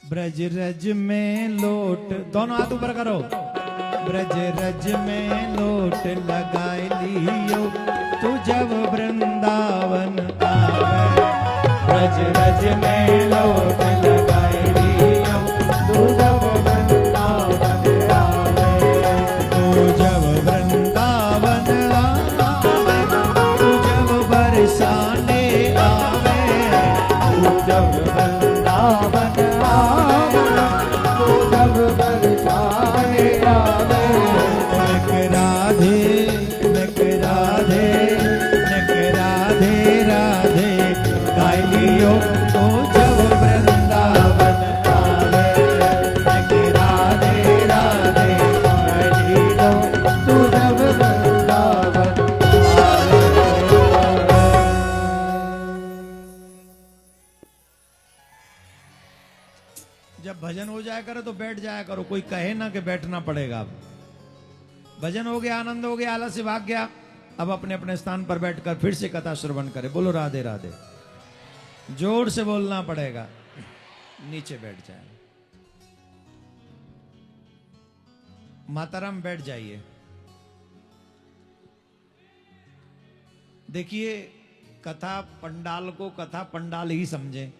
ब्रज रज में लोट, दोनों हाथ ऊपर करो। ब्रज रज में लोट लगाए लियो, तू जब वृंदावन आवे। ब्रज रज में लोट लगाए लियो, तू जब वृंदावन आवे। तू जब वृंदावन आवे, तू जब बरसाने आवे। तू जब वृंदावन जब भजन हो जाया करो तो बैठ जाया करो, कोई कहे ना कि बैठना पड़ेगा। अब भजन हो गया, आनंद हो गया, आलस्य भाग गया। अब अपने अपने स्थान पर बैठकर फिर से कथा श्रवण करें। बोलो राधे राधे। जोर से बोलना पड़ेगा। नीचे बैठ जाए। माताराम बैठ जाइए। देखिए, कथा पंडाल को कथा पंडाल ही समझे,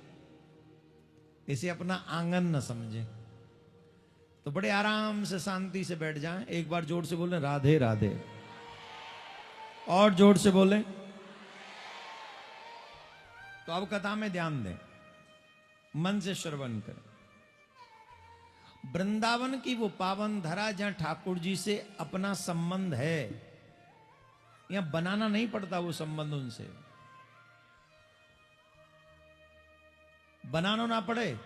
इसे अपना आंगन न समझे। तो बड़े आराम से शांति से बैठ जाएं। एक बार जोर से बोलें राधे राधे, और जोर से बोलें। तो अब कथा में ध्यान दें, मन से श्रवण करें। वृंदावन की वो पावन धरा जहां ठाकुर जी से अपना संबंध है, यहां बनाना नहीं पड़ता वो संबंध, उनसे बनाना ना पड़े।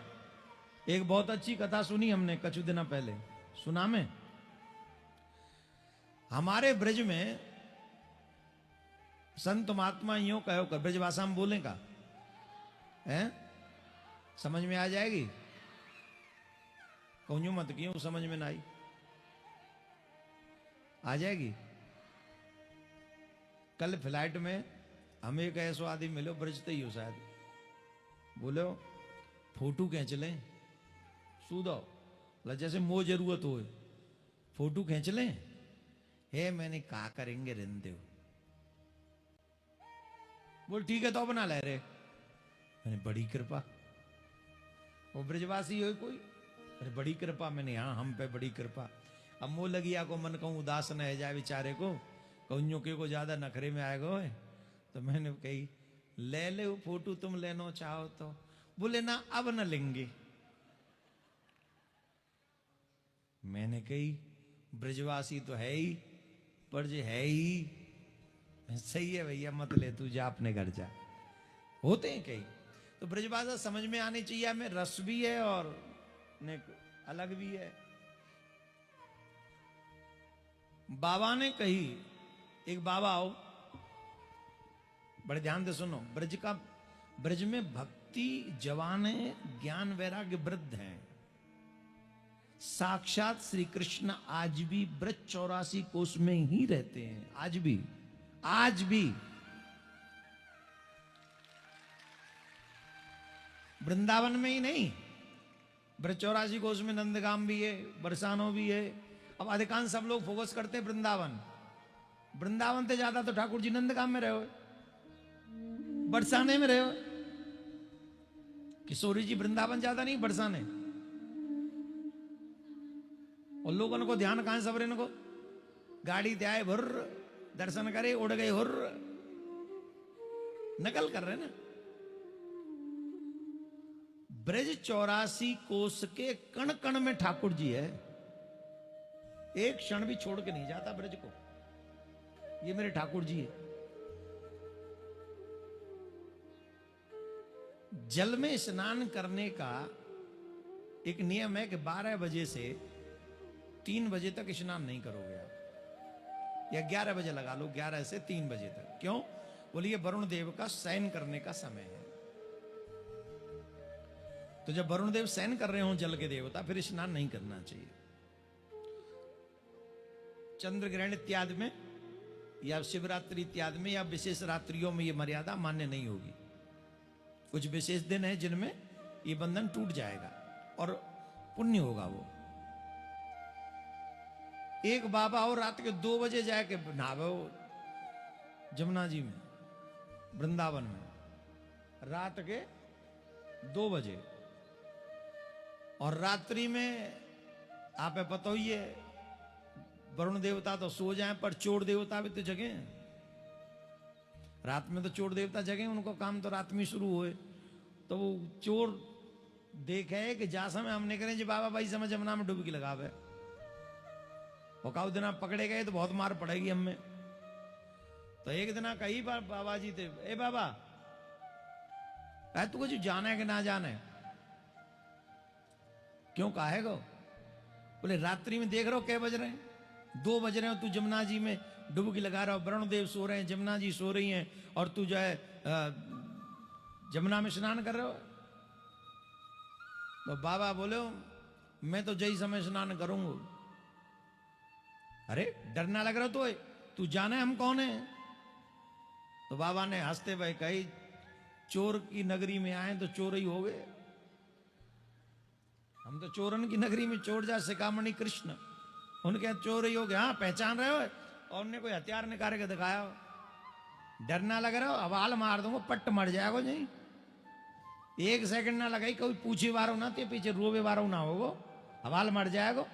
एक बहुत अच्छी कथा सुनी हमने कुछ दिन पहले, सुना में। हमारे ब्रज में संत महात्मा यूं कहो कर, ब्रज भाषा में बोले का है, समझ में आ जाएगी। कहूं मत क्यों समझ में ना आई, आ जाएगी। कल फ्लाइट में हमें एक ऐसा आदमी मिलो, ब्रजते ही हो शायद, बोलो फोटो खींच लें, सूदो जैसे मो जरूरत हो, फोटो खींच लें। है मैंने कहा करेंगे रहते हो, बोल ठीक है तो बना ले रहे। मैंने बड़ी कृपा, वो ब्रजवासी हो कोई, अरे बड़ी कृपा। मैंने हाँ हम पे बड़ी कृपा। अब मुंह लगिया को मन कहूँ उदास न है जाए बेचारे को, कहूँ के को ज्यादा नखरे में आएगा। तो मैंने कही ले ले वो फोटो, तुम लेना चाहो तो। बोले ना अब न लेंगे। मैंने कही ब्रजवासी तो है ही, ब्रज है ही, सही है भैया मत ले, तू जा अपने घर जा। होते हैं कई तो ब्रजभाषा समझ में आनी चाहिए। हमें रस भी है और अलग भी है। बाबा ने कही, एक बाबा आओ, बड़े ध्यान से सुनो। ब्रज में भक्ति जवान है, ज्ञान वैराग्य वृद्ध है। साक्षात श्री कृष्ण आज भी ब्रज 84 कोष में ही रहते हैं, आज भी, आज भी। वृंदावन में ही नहीं, ब्रज 84 कोष में नंदगाम भी है, बरसानो भी है। अब अधिकांश सब लोग फोकस करते हैं वृंदावन। वृंदावन से ज्यादा तो ठाकुर जी नंदगाम में रहे हो, बरसाने में रहे हो। किशोरी जी वृंदावन ज्यादा नहीं, बरसाने। और लोगों को ध्यान कहां सबरे को, गाड़ी ते आए भुर, दर्शन करे उड़ गए हुर, नकल कर रहे ना। ब्रज 84 कोष के कण कण में ठाकुर जी है। एक क्षण भी छोड़ के नहीं जाता ब्रज को, ये मेरे ठाकुर जी है। जल में स्नान करने का एक नियम है कि 12 बजे से 3 बजे तक स्नान नहीं करोगे आप, या 11 बजे लगा लो, 11 से 3 बजे तक। क्यों? बोलिए वरुण देव का शयन करने का समय है। तो जब वरुण देव शयन कर रहे हो जल के देवता, फिर स्नान नहीं करना चाहिए। चंद्र ग्रहण इत्यादि में या शिवरात्रि इत्यादि में या विशेष रात्रियों में ये मर्यादा मान्य नहीं होगी। कुछ विशेष दिन है जिनमें ये बंधन टूट जाएगा। और पुण्य होगा वो। एक बाबा और रात के 2 बजे जाके नहावे जमुना जी में, वृंदावन में, रात के 2 बजे। और रात्रि में आप पता ही है, वरुण देवता तो सो जाए, पर चोर देवता भी तो जगे। रात में तो चोर देवता जगे, उनको काम तो रात में शुरू हुए। तो वो चोर देखे कि जा समय हमने करें जी बाबा भाई समय जमुना में डुबकी लगावे, वो काउ दिन पकड़े गए तो बहुत मार पड़ेगी हमें। तो एक दिन कई बार बाबा जी थे, ए बाबा तू कुछ जाना है कि ना जाना है? क्यों काहे गो? बोले रात्रि में देख रहे हो कै बज रहे हैं, 2 बज रहे हो, तू जमुना जी में डुबकी लगा रहा हो, वरुण देव सो रहे हैं, जमुना जी सो रही हैं, और तू जो है जमुना में स्नान कर रहे हो। तो बाबा बोले मैं तो जय समय स्नान करूंगा। अरे डरना लग रहा तो तू जाने हम कौन है? तो बाबा ने हंसते हुए कही, चोर की नगरी में आए तो चोर ही हो गए, हम तो चोरन की नगरी में चोर जा शिखामणि कृष्ण, उनके चोर ही हो गए। हाँ पहचान रहे हो? और उन्हें कोई हथियार निकाल के दिखाया हो। डरना लग रहा हो, हवाल मार दूंगा, पट्ट मर जाएगा नहीं। 1 सेकंड ना लगाई, कोई पूछे वारो ना थे, पीछे रोवे वारो ना होगो, हवाल मर जाएगा।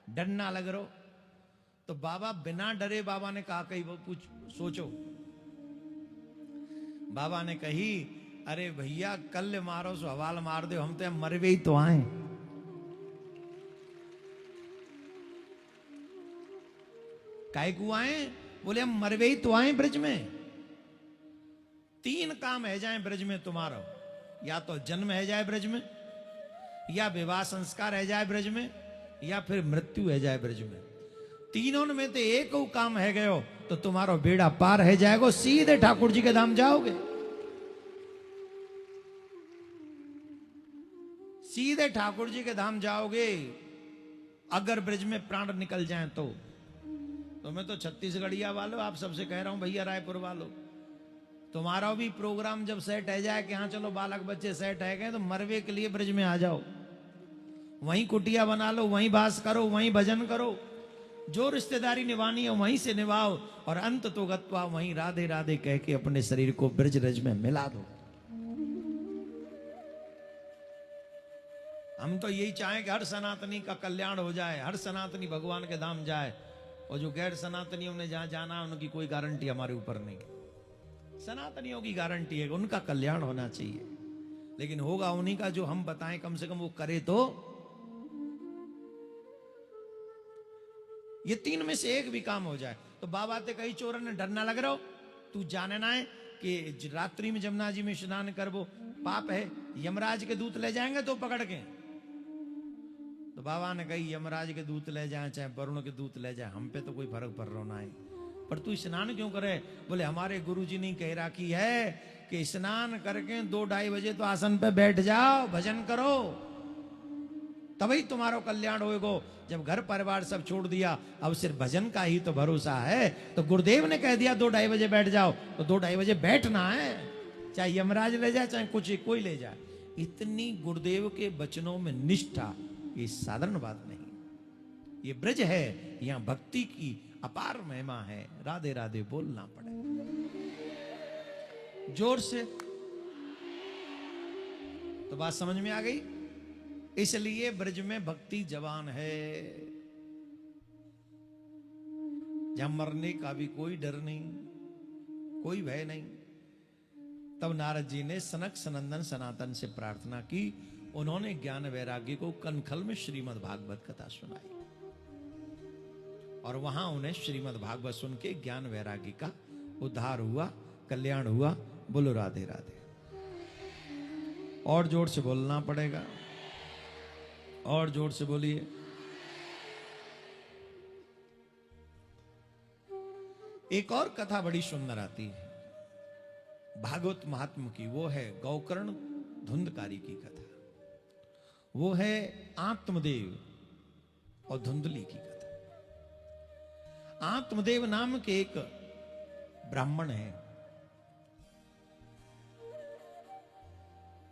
डरना लग रहा हो। तो बाबा बिना डरे बाबा ने कहा, कही वो पूछ सोचो। बाबा ने कही, अरे भैया कल मारो सो हवाल मार दो, हम तो मरवे ही तो आए। काय को आए? बोले हम मरवे ही तो आए ब्रज में। 3 काम है जाए ब्रज में तुम्हारा, या तो जन्म है जाए ब्रज में, या विवाह संस्कार है जाए ब्रज में, या फिर मृत्यु है जाए ब्रज में। तीनों में तो एक काम है गयो तो तुम्हारा बेड़ा पार है जाएगा, सीधे ठाकुर जी के धाम जाओगे। सीधे ठाकुर जी के धाम जाओगे अगर ब्रज में प्राण निकल जाए तो। मैं तो छत्तीसगढ़िया वालों आप सबसे कह रहा हूं, भैया रायपुर वालों, तुम्हारा भी प्रोग्राम जब सेट है जाए कि हाँ चलो बालक बच्चे सेट है गए, तो मरवे के लिए ब्रज में आ जाओ, वहीं कुटिया बना लो, वहीं बास करो, वहीं भजन करो, जो रिश्तेदारी निभानी है वहीं से निभाओ, और अंत तो गत्वा वहीं राधे राधे कह के अपने शरीर को ब्रज रज में मिला दो। हम तो यही चाहें कि हर सनातनी का कल्याण हो जाए, हर सनातनी भगवान के धाम जाए, और जो गैर सनातनियों ने जहां जाना उनकी कोई गारंटी हमारे ऊपर नहीं। सनातनियों की गारंटी है, उनका कल्याण होना चाहिए, लेकिन होगा उन्हीं का जो हम बताएं, कम से कम वो करे तो। ये 3 में से एक भी काम हो जाए तो बाबा ते कई चोर ने डरना लग रहा हो, तू जाने ना है कि रात्रि में जमुना जी में स्नान करबो पाप है, यमराज के दूत ले जाएंगे तो पकड़ के। तो बाबा ने कही यमराज के दूत ले जाए चाहे वरुण के दूत ले जाए, हम पे तो कोई फर्क पड़ रहा ना है, पर तू स्नान क्यों करे? बोले हमारे गुरुजी ने कह रखी है कि स्नान करके 2-2:30 बजे तो आसन पे बैठ जाओ, भजन करो, तभी तुम्हारा कल्याण होएगा। जब घर परिवार सब छोड़ दिया, अब सिर्फ भजन का ही तो भरोसा है, तो गुरुदेव ने कह दिया 2-2:30 बजे बैठ जाओ, तो 2-2:30 बजे बैठना है, चाहे यमराज ले जाए चाहे कुछ कोई ले जाए। इतनी गुरुदेव के वचनों में निष्ठा, ये साधारण बात नहीं, ये ब्रज है, यहां भक्ति की अपार महिमा है। राधे राधे बोलना पड़े जोर से, तो बात समझ में आ गई। इसलिए ब्रज में भक्ति जवान है, जहां मरने का भी कोई डर नहीं, कोई भय नहीं। तब नारद जी ने सनक सनंदन सनातन से प्रार्थना की, उन्होंने ज्ञान वैराग्य को कनखल में श्रीमद् भागवत कथा सुनाई, और वहां उन्हें श्रीमद् भागवत सुन के ज्ञान वैराग्य का उद्धार हुआ, कल्याण हुआ। बोलो राधे राधे। और जोर से बोलना पड़ेगा, और जोर से बोलिए। एक और कथा बड़ी सुंदर आती है भागवत महात्म की, वो है गौकर्ण धुंधकारी की कथा। वो है आत्मदेव और धुंधली की कथा। आत्मदेव नाम के एक ब्राह्मण है,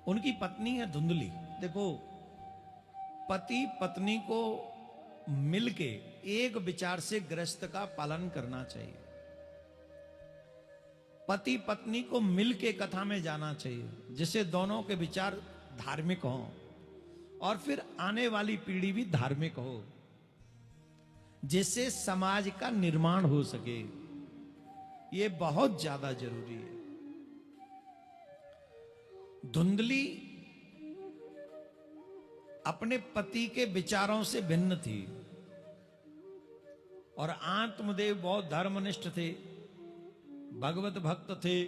उनकी पत्नी है धुंधली। देखो पति पत्नी को मिलके एक विचार से गृहस्थ का पालन करना चाहिए। पति पत्नी को मिलके कथा में जाना चाहिए, जिससे दोनों के विचार धार्मिक हों और फिर आने वाली पीढ़ी भी धार्मिक हो, जिससे समाज का निर्माण हो सके। ये बहुत ज्यादा जरूरी है। धुंधली अपने पति के विचारों से भिन्न थी और आत्मदेव बहुत धर्मनिष्ठ थे, भगवत भक्त थे,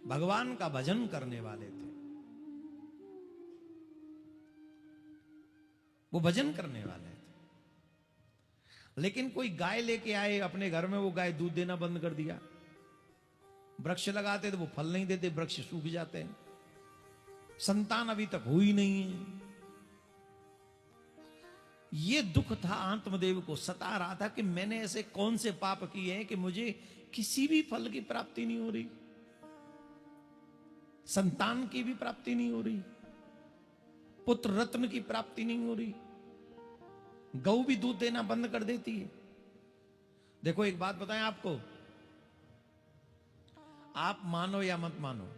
भगवान का भजन करने वाले थे। वो भजन करने वाले थे, लेकिन कोई गाय लेके आए अपने घर में, वो गाय दूध देना बंद कर दिया। वृक्ष लगाते तो वो फल नहीं देते, वृक्ष सूख जाते हैं। संतान अभी तक हुई नहीं है। ये दुख था आत्मदेव को, सता रहा था कि मैंने ऐसे कौन से पाप किए हैं कि मुझे किसी भी फल की प्राप्ति नहीं हो रही, संतान की भी प्राप्ति नहीं हो रही, पुत्र रत्न की प्राप्ति नहीं हो रही, गौ भी दूध देना बंद कर देती है। देखो एक बात बताएं आपको, आप मानो या मत मानो,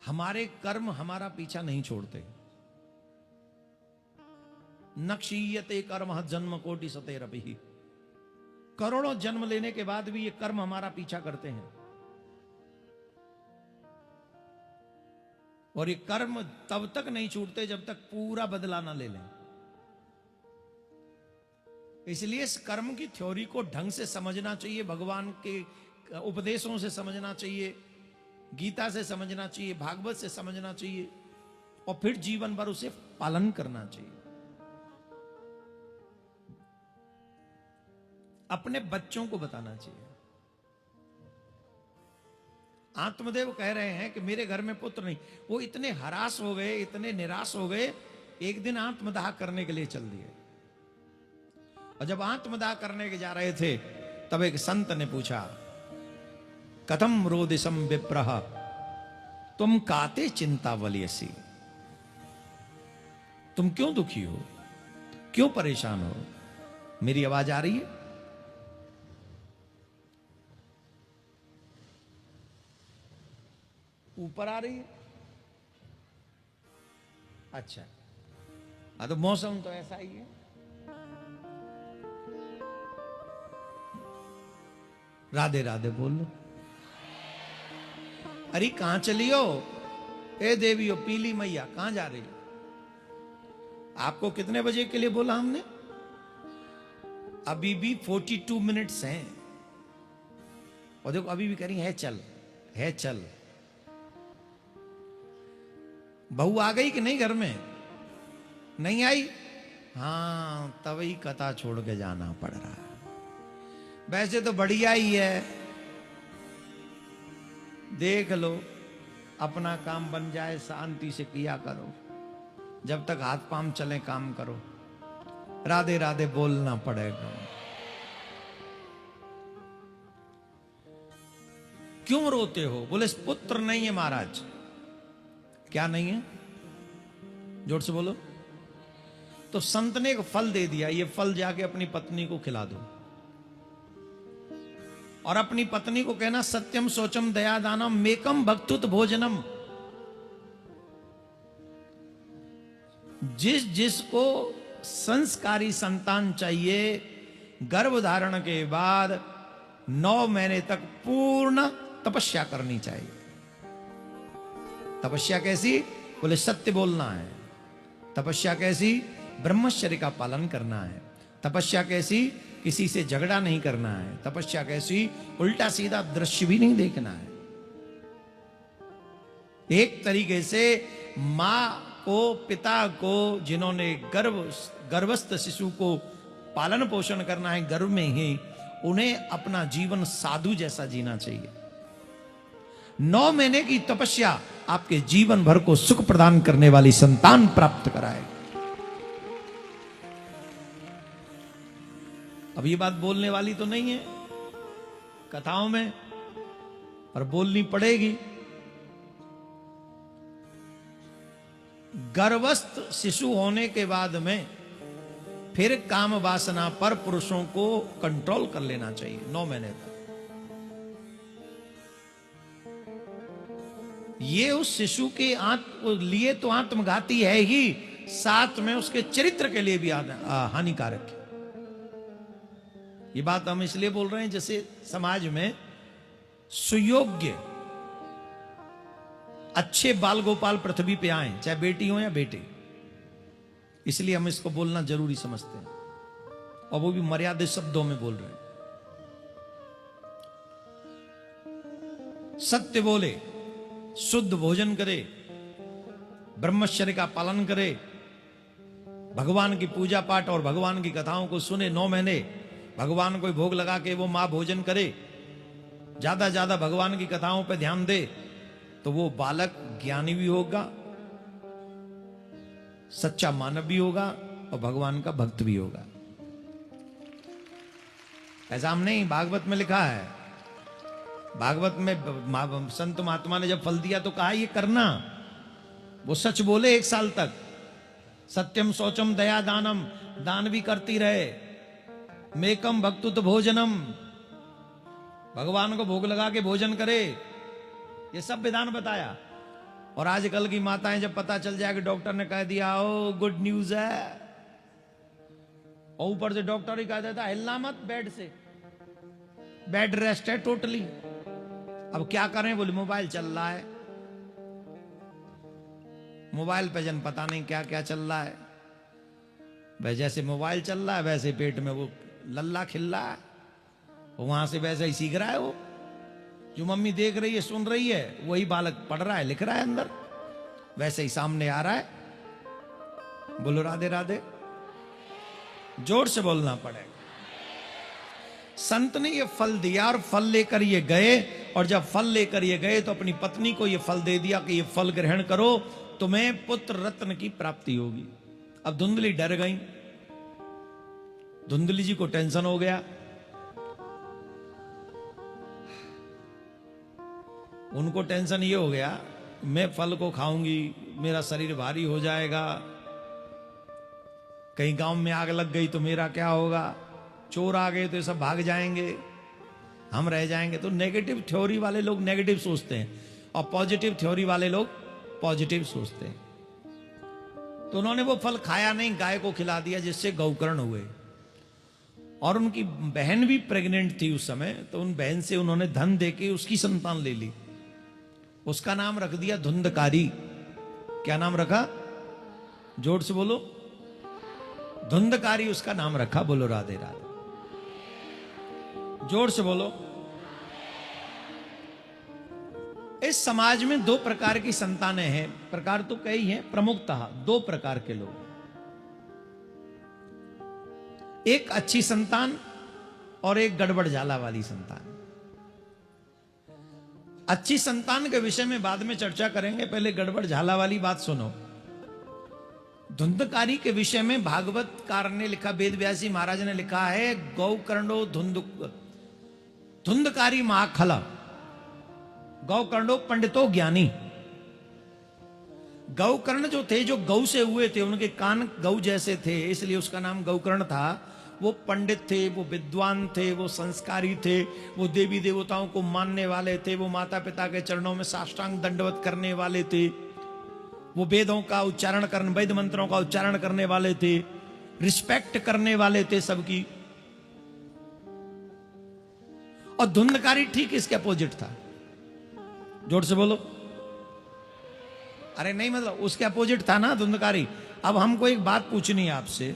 हमारे कर्म हमारा पीछा नहीं छोड़ते। नक्षीयते कर्म जन्म कोटि सतेरपि, करोड़ों जन्म लेने के बाद भी ये कर्म हमारा पीछा करते हैं। और ये कर्म तब तक नहीं छूटते जब तक पूरा बदला ना ले लें। इसलिए इस कर्म की थ्योरी को ढंग से समझना चाहिए, भगवान के उपदेशों से समझना चाहिए, गीता से समझना चाहिए, भागवत से समझना चाहिए, और फिर जीवन भर उसे पालन करना चाहिए। अपने बच्चों को बताना चाहिए। आत्मदेव कह रहे हैं कि मेरे घर में पुत्र नहीं। वो इतने हरास हो गए, इतने निराश हो गए, एक दिन आत्मदाह करने के लिए चल दिए। और जब आत्मदाह करने के जा रहे थे, तब एक संत ने पूछा, कथम रोदिसम विप्रह तुम काते चिंतावलियसी, तुम क्यों दुखी हो, क्यों परेशान हो? मेरी आवाज आ रही है? ऊपर आ रही है? अच्छा, हाँ, तो मौसम तो ऐसा ही है। राधे राधे बोल लो। अरे कहां चली हो? ए देवी हो, पीली मैया, कहां जा रही हो? आपको कितने बजे के लिए बोला हमने? अभी भी 42 मिनट्स हैं। और देखो अभी भी कह रही है चल, है चल। बहू आ गई कि नहीं घर में? नहीं आई? हाँ, तभी कथा छोड़ के जाना पड़ रहा है। वैसे तो बढ़िया ही है, देख लो अपना काम बन जाए, शांति से किया करो, जब तक हाथ पांव चले काम करो। राधे राधे बोलना पड़ेगा। क्यों रोते हो? बोले पुत्र नहीं है महाराज। क्या नहीं है? जोर से बोलो। तो संत ने एक फल दे दिया, ये फल जाके अपनी पत्नी को खिला दो, और अपनी पत्नी को कहना सत्यम सोचम दया दानम मेकम भक्तुत भोजनम। जिस जिसको संस्कारी संतान चाहिए, गर्भ धारण के बाद 9 महीने तक पूर्ण तपस्या करनी चाहिए। तपस्या कैसी? बोले सत्य बोलना है। तपस्या कैसी? ब्रह्मचर्य का पालन करना है। तपस्या कैसी? किसी से झगड़ा नहीं करना है। तपस्या कैसी? उल्टा सीधा दृश्य भी नहीं देखना है। एक तरीके से मां को, पिता को, जिन्होंने गर्भस्थ शिशु को पालन पोषण करना है गर्भ में ही, उन्हें अपना जीवन साधु जैसा जीना चाहिए। 9 महीने की तपस्या आपके जीवन भर को सुख प्रदान करने वाली संतान प्राप्त कराएगी। अब ये बात बोलने वाली तो नहीं है कथाओं में, पर बोलनी पड़ेगी। गर्भस्थ शिशु होने के बाद में फिर काम वासना पर पुरुषों को कंट्रोल कर लेना चाहिए 9 महीने तक। ये उस शिशु के लिए तो आत्मघाती है ही, साथ में उसके चरित्र के लिए भी हानिकारक है। ये बात हम इसलिए बोल रहे हैं जैसे समाज में सुयोग्य अच्छे बाल गोपाल पृथ्वी पे आए, चाहे बेटी हो या बेटे, इसलिए हम इसको बोलना जरूरी समझते हैं, और वो भी मर्यादित शब्दों में बोल रहे हैं। सत्य बोले, शुद्ध भोजन करे, ब्रह्मचर्य का पालन करे, भगवान की पूजा पाठ और भगवान की कथाओं को सुने, 9 महीने भगवान को भोग लगा के वो मां भोजन करे, ज्यादा ज्यादा भगवान की कथाओं पे ध्यान दे, तो वो बालक ज्ञानी भी होगा, सच्चा मानव भी होगा और भगवान का भक्त भी होगा। ऐसा हम नहीं, भागवत में लिखा है। भागवत में संत महात्मा ने जब फल दिया तो कहा ये करना, वो सच बोले 1 साल तक, सत्यम शौचम दया दानम, दान भी करती रहे, मेकम भक्तुत भोजनम, भगवान को भोग लगा के भोजन करे, ये सब विधान बताया। और आजकल की माताएं जब पता चल जाए कि डॉक्टर ने कह दिया ओ गुड न्यूज है, और ऊपर से डॉक्टर ही कह देता हिलना मत बेड से, बेड रेस्ट है टोटली, अब क्या करें, बोले मोबाइल चल रहा है, मोबाइल पे जन पता नहीं क्या क्या चल रहा है, वह जैसे मोबाइल चल रहा है वैसे पेट में वो लल्ला खिल रहा है, वहां से वैसे ही सीख रहा है वो, जो मम्मी देख रही है सुन रही है वही बालक पढ़ रहा है लिख रहा है अंदर, वैसे ही सामने आ रहा है। बोलो राधे राधे, जोर से बोलना पड़ेगा। संत ने ये फल दिया और फल लेकर ये गए, और जब फल लेकर ये गए तो अपनी पत्नी को ये फल दे दिया कि ये फल ग्रहण करो, तुम्हें पुत्र रत्न की प्राप्ति होगी। अब धुंधली डर गई, धुंधली जी को टेंशन हो गया, उनको टेंशन ये हो गया मैं फल को खाऊंगी मेरा शरीर भारी हो जाएगा, कहीं गांव में आग लग गई तो मेरा क्या होगा, चोर आ गए तो ये सब भाग जाएंगे, हम रह जाएंगे। तो नेगेटिव थ्योरी वाले लोग नेगेटिव सोचते हैं और पॉजिटिव थ्योरी वाले लोग पॉजिटिव सोचते हैं। तो उन्होंने वो फल खाया नहीं, गाय को खिला दिया, जिससे गौकर्ण हुए। और उनकी बहन भी प्रेग्नेंट थी उस समय, तो उन बहन से उन्होंने धन देके उसकी संतान ले ली, उसका नाम रख दिया धुंधकारी। क्या नाम रखा, जोर से बोलो, धुंधकारी उसका नाम रखा। बोलो राधे राधे, जोर से बोलो। इस समाज में 2 प्रकार की संतानें हैं, प्रकार तो कई हैं, प्रमुखतः 2 प्रकार के लोग, एक अच्छी संतान और एक गड़बड़ झाला वाली संतान। अच्छी संतान के विषय में बाद में चर्चा करेंगे, पहले गड़बड़ झाला वाली बात सुनो। धुंधकारी के विषय में भागवतकार ने लिखा, वेद व्यासी महाराज ने लिखा है, गौकर्णो धुंधकारी महाखला, गौकर्णो पंडितो ज्ञानी। गौकर्ण जो थे, जो गौ से हुए थे, उनके कान गौ जैसे थे, इसलिए उसका नाम गौकर्ण था। वो पंडित थे, वो विद्वान थे, वो संस्कारी थे, वो देवी देवताओं को मानने वाले थे, वो माता पिता के चरणों में साष्टांग दंडवत करने वाले थे, वो वेदों का उच्चारण करने, वेद मंत्रों का उच्चारण करने वाले थे, रिस्पेक्ट करने वाले थे सबकी। और धुंधकारी ठीक इसके अपोजिट था। जोर से बोलो। अरे नहीं, मतलब उसके अपोजिट था ना धुंधकारी। अब हमको एक बात पूछनी है आपसे,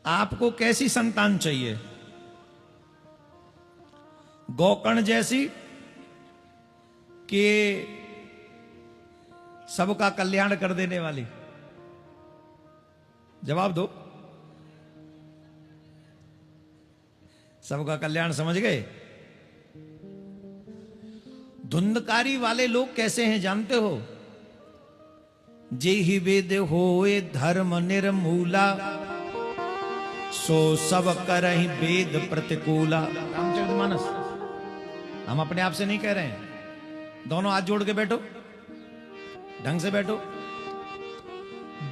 आपको कैसी संतान चाहिए, गौकर्ण जैसी कि सबका कल्याण कर देने वाली? जवाब दो। सबका कल्याण समझ गए? धुंधकारी वाले लोग कैसे हैं जानते हो? जे ही वेद होए धर्म निर्मूला, सो सब करहि वेद प्रतिकूला। रामचरितमानस, हम अपने आप से नहीं कह रहे हैं, दोनों हाथ जोड़ के बैठो। ढंग से बैठो।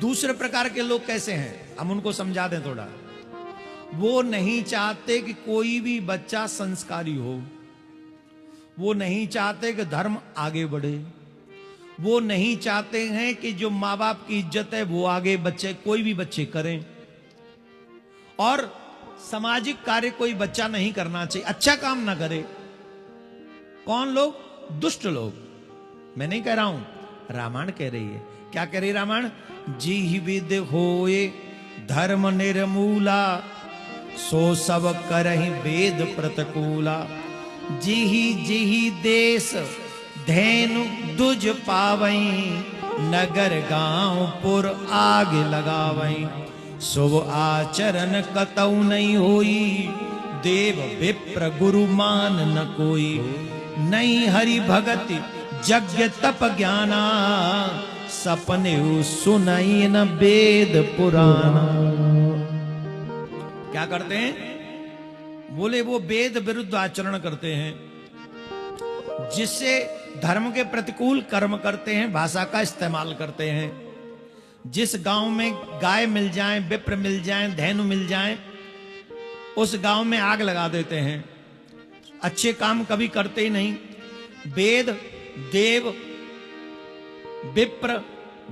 दूसरे प्रकार के लोग कैसे हैं, हम उनको समझा दें थोड़ा। वो नहीं चाहते कि कोई भी बच्चा संस्कारी हो, वो नहीं चाहते कि धर्म आगे बढ़े, वो नहीं चाहते हैं कि जो माँ बाप की इज्जत है वो आगे बच्चे, कोई भी बच्चे करें। और सामाजिक कार्य कोई बच्चा नहीं करना चाहिए, अच्छा काम ना करे। कौन लोग? दुष्ट लोग। मैं नहीं कह रहा हूं, रामायण कह रही है। क्या कह रही रामायण? जी विद होए धर्म निर्मूला, सो सब करहि वेद प्रतिकूला। जिहि जिहि देश धैनु दुज पावई, नगर गांव पुर आग लगावई। शुभ आचरण कतौ नहीं होई, देव विप्र गुरु मान न कोई। नहीं हरि भगति यज्ञ तप ज्ञाना, सपने सुनाई न वेद पुराना। क्या करते हैं? बोले वो वेद विरुद्ध आचरण करते हैं, जिससे धर्म के प्रतिकूल कर्म करते हैं, भाषा का इस्तेमाल करते हैं। जिस गांव में गाय मिल जाए, विप्र मिल जाए, धैनु मिल जाए, उस गांव में आग लगा देते हैं। अच्छे काम कभी करते ही नहीं। वेद, देव, विप्र,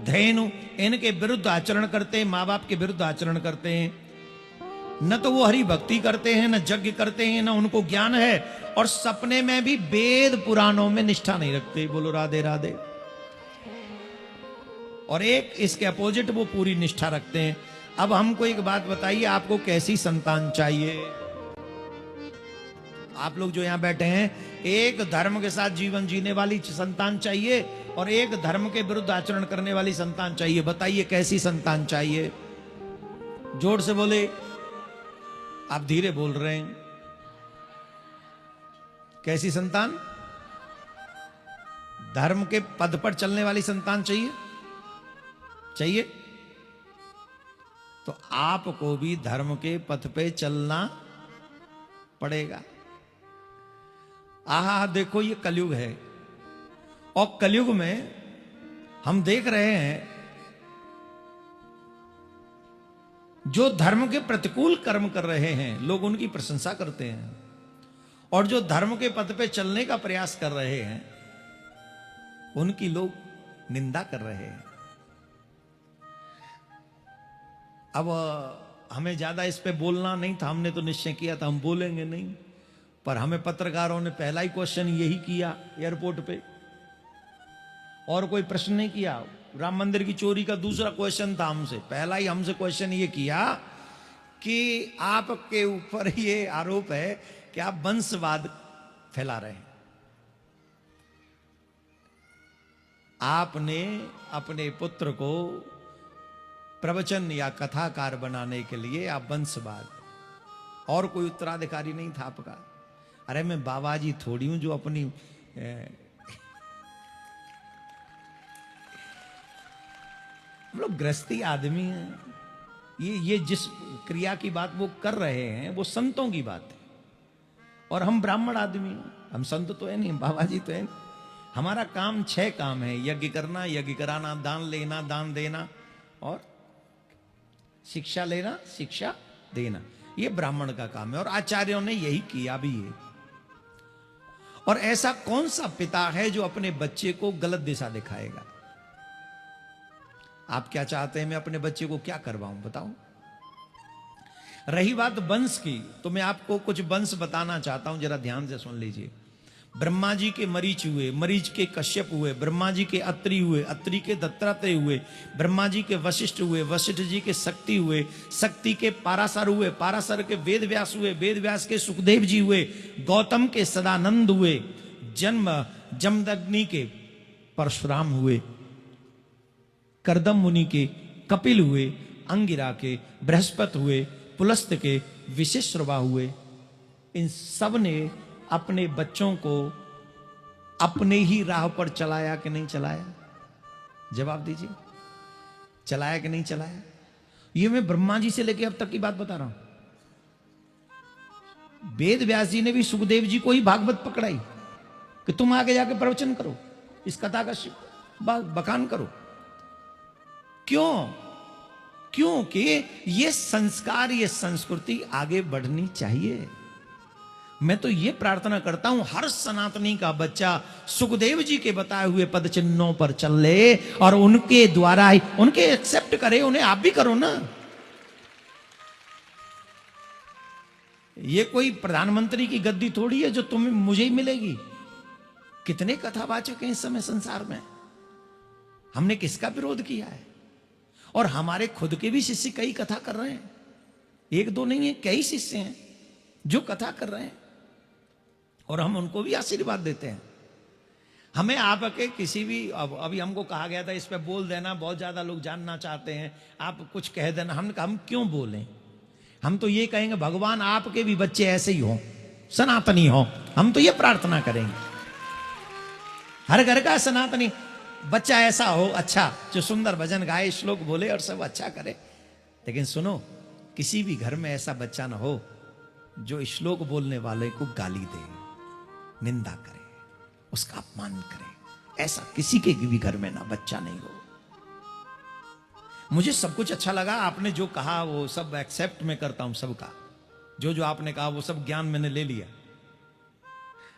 धैनु इनके विरुद्ध आचरण करते हैं, माँ बाप के विरुद्ध आचरण करते हैं। न तो वो हरि भक्ति करते हैं, न यज्ञ करते हैं, न उनको ज्ञान है, और सपने में भी वेद पुराणों में निष्ठा नहीं रखते। बोलो राधे राधे। और एक इसके अपोजिट वो पूरी निष्ठा रखते हैं। अब हमको एक बात बताइए, आपको कैसी संतान चाहिए? आप लोग जो यहां बैठे हैं, एक धर्म के साथ जीवन जीने वाली संतान चाहिए और एक धर्म के विरुद्ध आचरण करने वाली संतान चाहिए। बताइए कैसी संतान चाहिए? जोर से बोले। आप धीरे बोल रहे हैं। कैसी संतान? धर्म के पद पर चलने वाली संतान चाहिए? चाहिए? तो आपको भी धर्म के पथ पे चलना पड़ेगा। आहा, देखो ये कलयुग है, और कलयुग में हम देख रहे हैं जो धर्म के प्रतिकूल कर्म कर रहे हैं, लोग उनकी प्रशंसा करते हैं, और जो धर्म के पथ पे चलने का प्रयास कर रहे हैं उनकी लोग निंदा कर रहे हैं। अब हमें ज्यादा इस पे बोलना नहीं था, हमने तो निश्चय किया था हम बोलेंगे नहीं, पर हमें पत्रकारों ने पहला ही क्वेश्चन यही किया एयरपोर्ट पे, और कोई प्रश्न नहीं किया। राम मंदिर की चोरी का दूसरा क्वेश्चन था हमसे, पहला ही हमसे क्वेश्चन ये किया कि आपके ऊपर ये आरोप है कि आप वंशवाद फैला रहे हैं। आपने अपने पुत्र को प्रवचन या कथाकार बनाने के लिए आप वंशवाद, और कोई उत्तराधिकारी नहीं था आपका। अरे मैं बाबाजी थोड़ी हूं जो अपनी हम लोग गृहस्थी आदमी हैं। ये जिस क्रिया की बात वो कर रहे हैं वो संतों की बात है, और हम ब्राह्मण आदमी हैं, हम संत तो है नहीं, बाबाजी तो है नहीं। हमारा काम 6 काम है: यज्ञ करना, यज्ञ कराना, दान लेना, दान देना, और शिक्षा लेना, शिक्षा देना। ये ब्राह्मण का काम है, और आचार्यों ने यही किया भी है। और ऐसा कौन सा पिता है जो अपने बच्चे को गलत दिशा दिखाएगा? आप क्या चाहते हैं मैं अपने बच्चे को क्या करवाऊं, बताओ। रही बात वंश की, तो मैं आपको कुछ वंश बताना चाहता हूं, जरा ध्यान से सुन लीजिए। ब्रह्मा जी के मरीच हुए, मरीच के कश्यप हुए, ब्रह्मा जी के अत्रि हुए, अत्रि के दत्तात्रेय हुए, ब्रह्मा जी के वशिष्ठ हुए, वशिष्ठ जी के शक्ति हुए, शक्ति के पाराशर हुए, पाराशर के वेद व्यास हुए, वेद व्यास के सुखदेव जी हुए, गौतम के सदानंद हुए, जमदग्नि के परशुराम हुए, करदम मुनि के कपिल हुए, अंगिरा के बृहस्पति हुए, पुलस्त के विशिश्रवा हुए। इन सब ने अपने बच्चों को अपने ही राह पर चलाया कि नहीं चलाया? जवाब दीजिए, चलाया कि नहीं चलाया? ये मैं ब्रह्मा जी से लेके अब तक की बात बता रहा हूं। वेद व्यास जी ने भी सुखदेव जी को ही भागवत पकड़ाई कि तुम आगे जाके प्रवचन करो, इस कथा का बखान करो। क्यों? क्योंकि ये संस्कार, ये संस्कृति आगे बढ़नी चाहिए। मैं तो ये प्रार्थना करता हूं हर सनातनी का बच्चा सुखदेव जी के बताए हुए पद चिन्हों पर चल ले और उनके द्वारा ही उनके एक्सेप्ट करे, उन्हें आप भी करो ना। ये कोई प्रधानमंत्री की गद्दी थोड़ी है जो तुम्हें मुझे ही मिलेगी। कितने कथावाचक हैं इस समय संसार में, हमने किसका विरोध किया है? और हमारे खुद के भी शिष्य कई कथा कर रहे हैं, एक दो नहीं है, कई शिष्य हैं जो कथा कर रहे हैं और हम उनको भी आशीर्वाद देते हैं। हमें आपके किसी भी, अभी हमको कहा गया था इस पे बोल देना, बहुत ज्यादा लोग जानना चाहते हैं, आप कुछ कह देना। हम क्यों बोलें? हम तो ये कहेंगे भगवान आपके भी बच्चे ऐसे ही हों, सनातनी हों। हम तो ये प्रार्थना करेंगे हर घर का सनातनी बच्चा ऐसा हो, अच्छा, जो सुंदर भजन गाए, श्लोक बोले और सब अच्छा करे। लेकिन सुनो, किसी भी घर में ऐसा बच्चा ना हो जो श्लोक बोलने वाले को गाली दे, निंदा करे, उसका अपमान करे। ऐसा किसी के भी घर में ना बच्चा नहीं हो। मुझे सब कुछ अच्छा लगा, आपने जो कहा वो सब एक्सेप्ट मैं करता हूं, सबका जो जो आपने कहा वो सब ज्ञान मैंने ले लिया।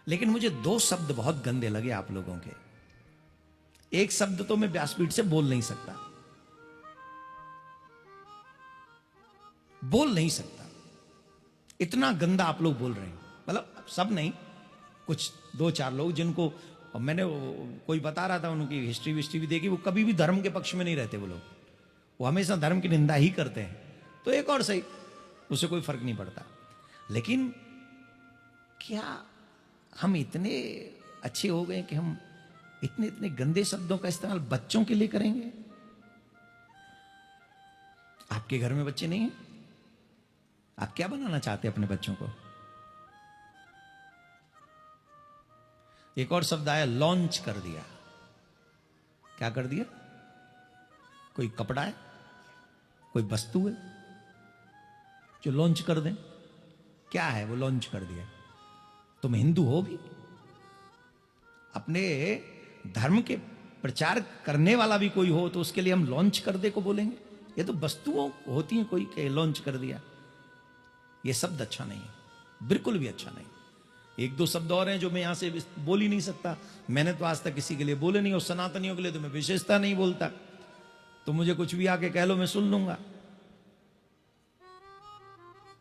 लेकिन मुझे दो शब्द बहुत गंदे लगे आप लोगों के। एक शब्द तो मैं व्यासपीठ से बोल नहीं सकता, बोल नहीं सकता, इतना गंदा आप लोग बोल रहे हैं। मतलब सब नहीं, कुछ दो चार लोग जिनको, और मैंने कोई बता रहा था उनकी हिस्ट्री भी देखी, वो कभी भी धर्म के पक्ष में नहीं रहते। वो लोग, वो हमेशा धर्म की निंदा ही करते हैं। तो एक और सही, उससे कोई फर्क नहीं पड़ता। लेकिन क्या हम इतने अच्छे हो गए कि हम इतने इतने गंदे शब्दों का इस्तेमाल बच्चों के लिए करेंगे? आपके घर में बच्चे नहीं हैं? आप क्या बनाना चाहते हैं अपने बच्चों को? एक और शब्द आया, लॉन्च कर दिया। क्या कर दिया? कोई कपड़ा है, कोई वस्तु है जो लॉन्च कर दें। क्या है वो? लॉन्च कर दिया। तुम हिंदू हो भी, अपने धर्म के प्रचार करने वाला भी कोई हो तो उसके लिए हम लॉन्च कर दे को बोलेंगे? ये तो वस्तुओं होती हैं कोई के लॉन्च कर दिया। ये शब्द अच्छा नहीं है, बिल्कुल भी अच्छा नहीं। एक दो शब्द और हैं जो मैं यहां से बोल ही नहीं सकता। मैंने तो आज तक किसी के लिए बोले नहीं, और सनातनियों के लिए तो मैं विशेषता नहीं बोलता। तो मुझे कुछ भी आके कह लो, मैं सुन लूंगा।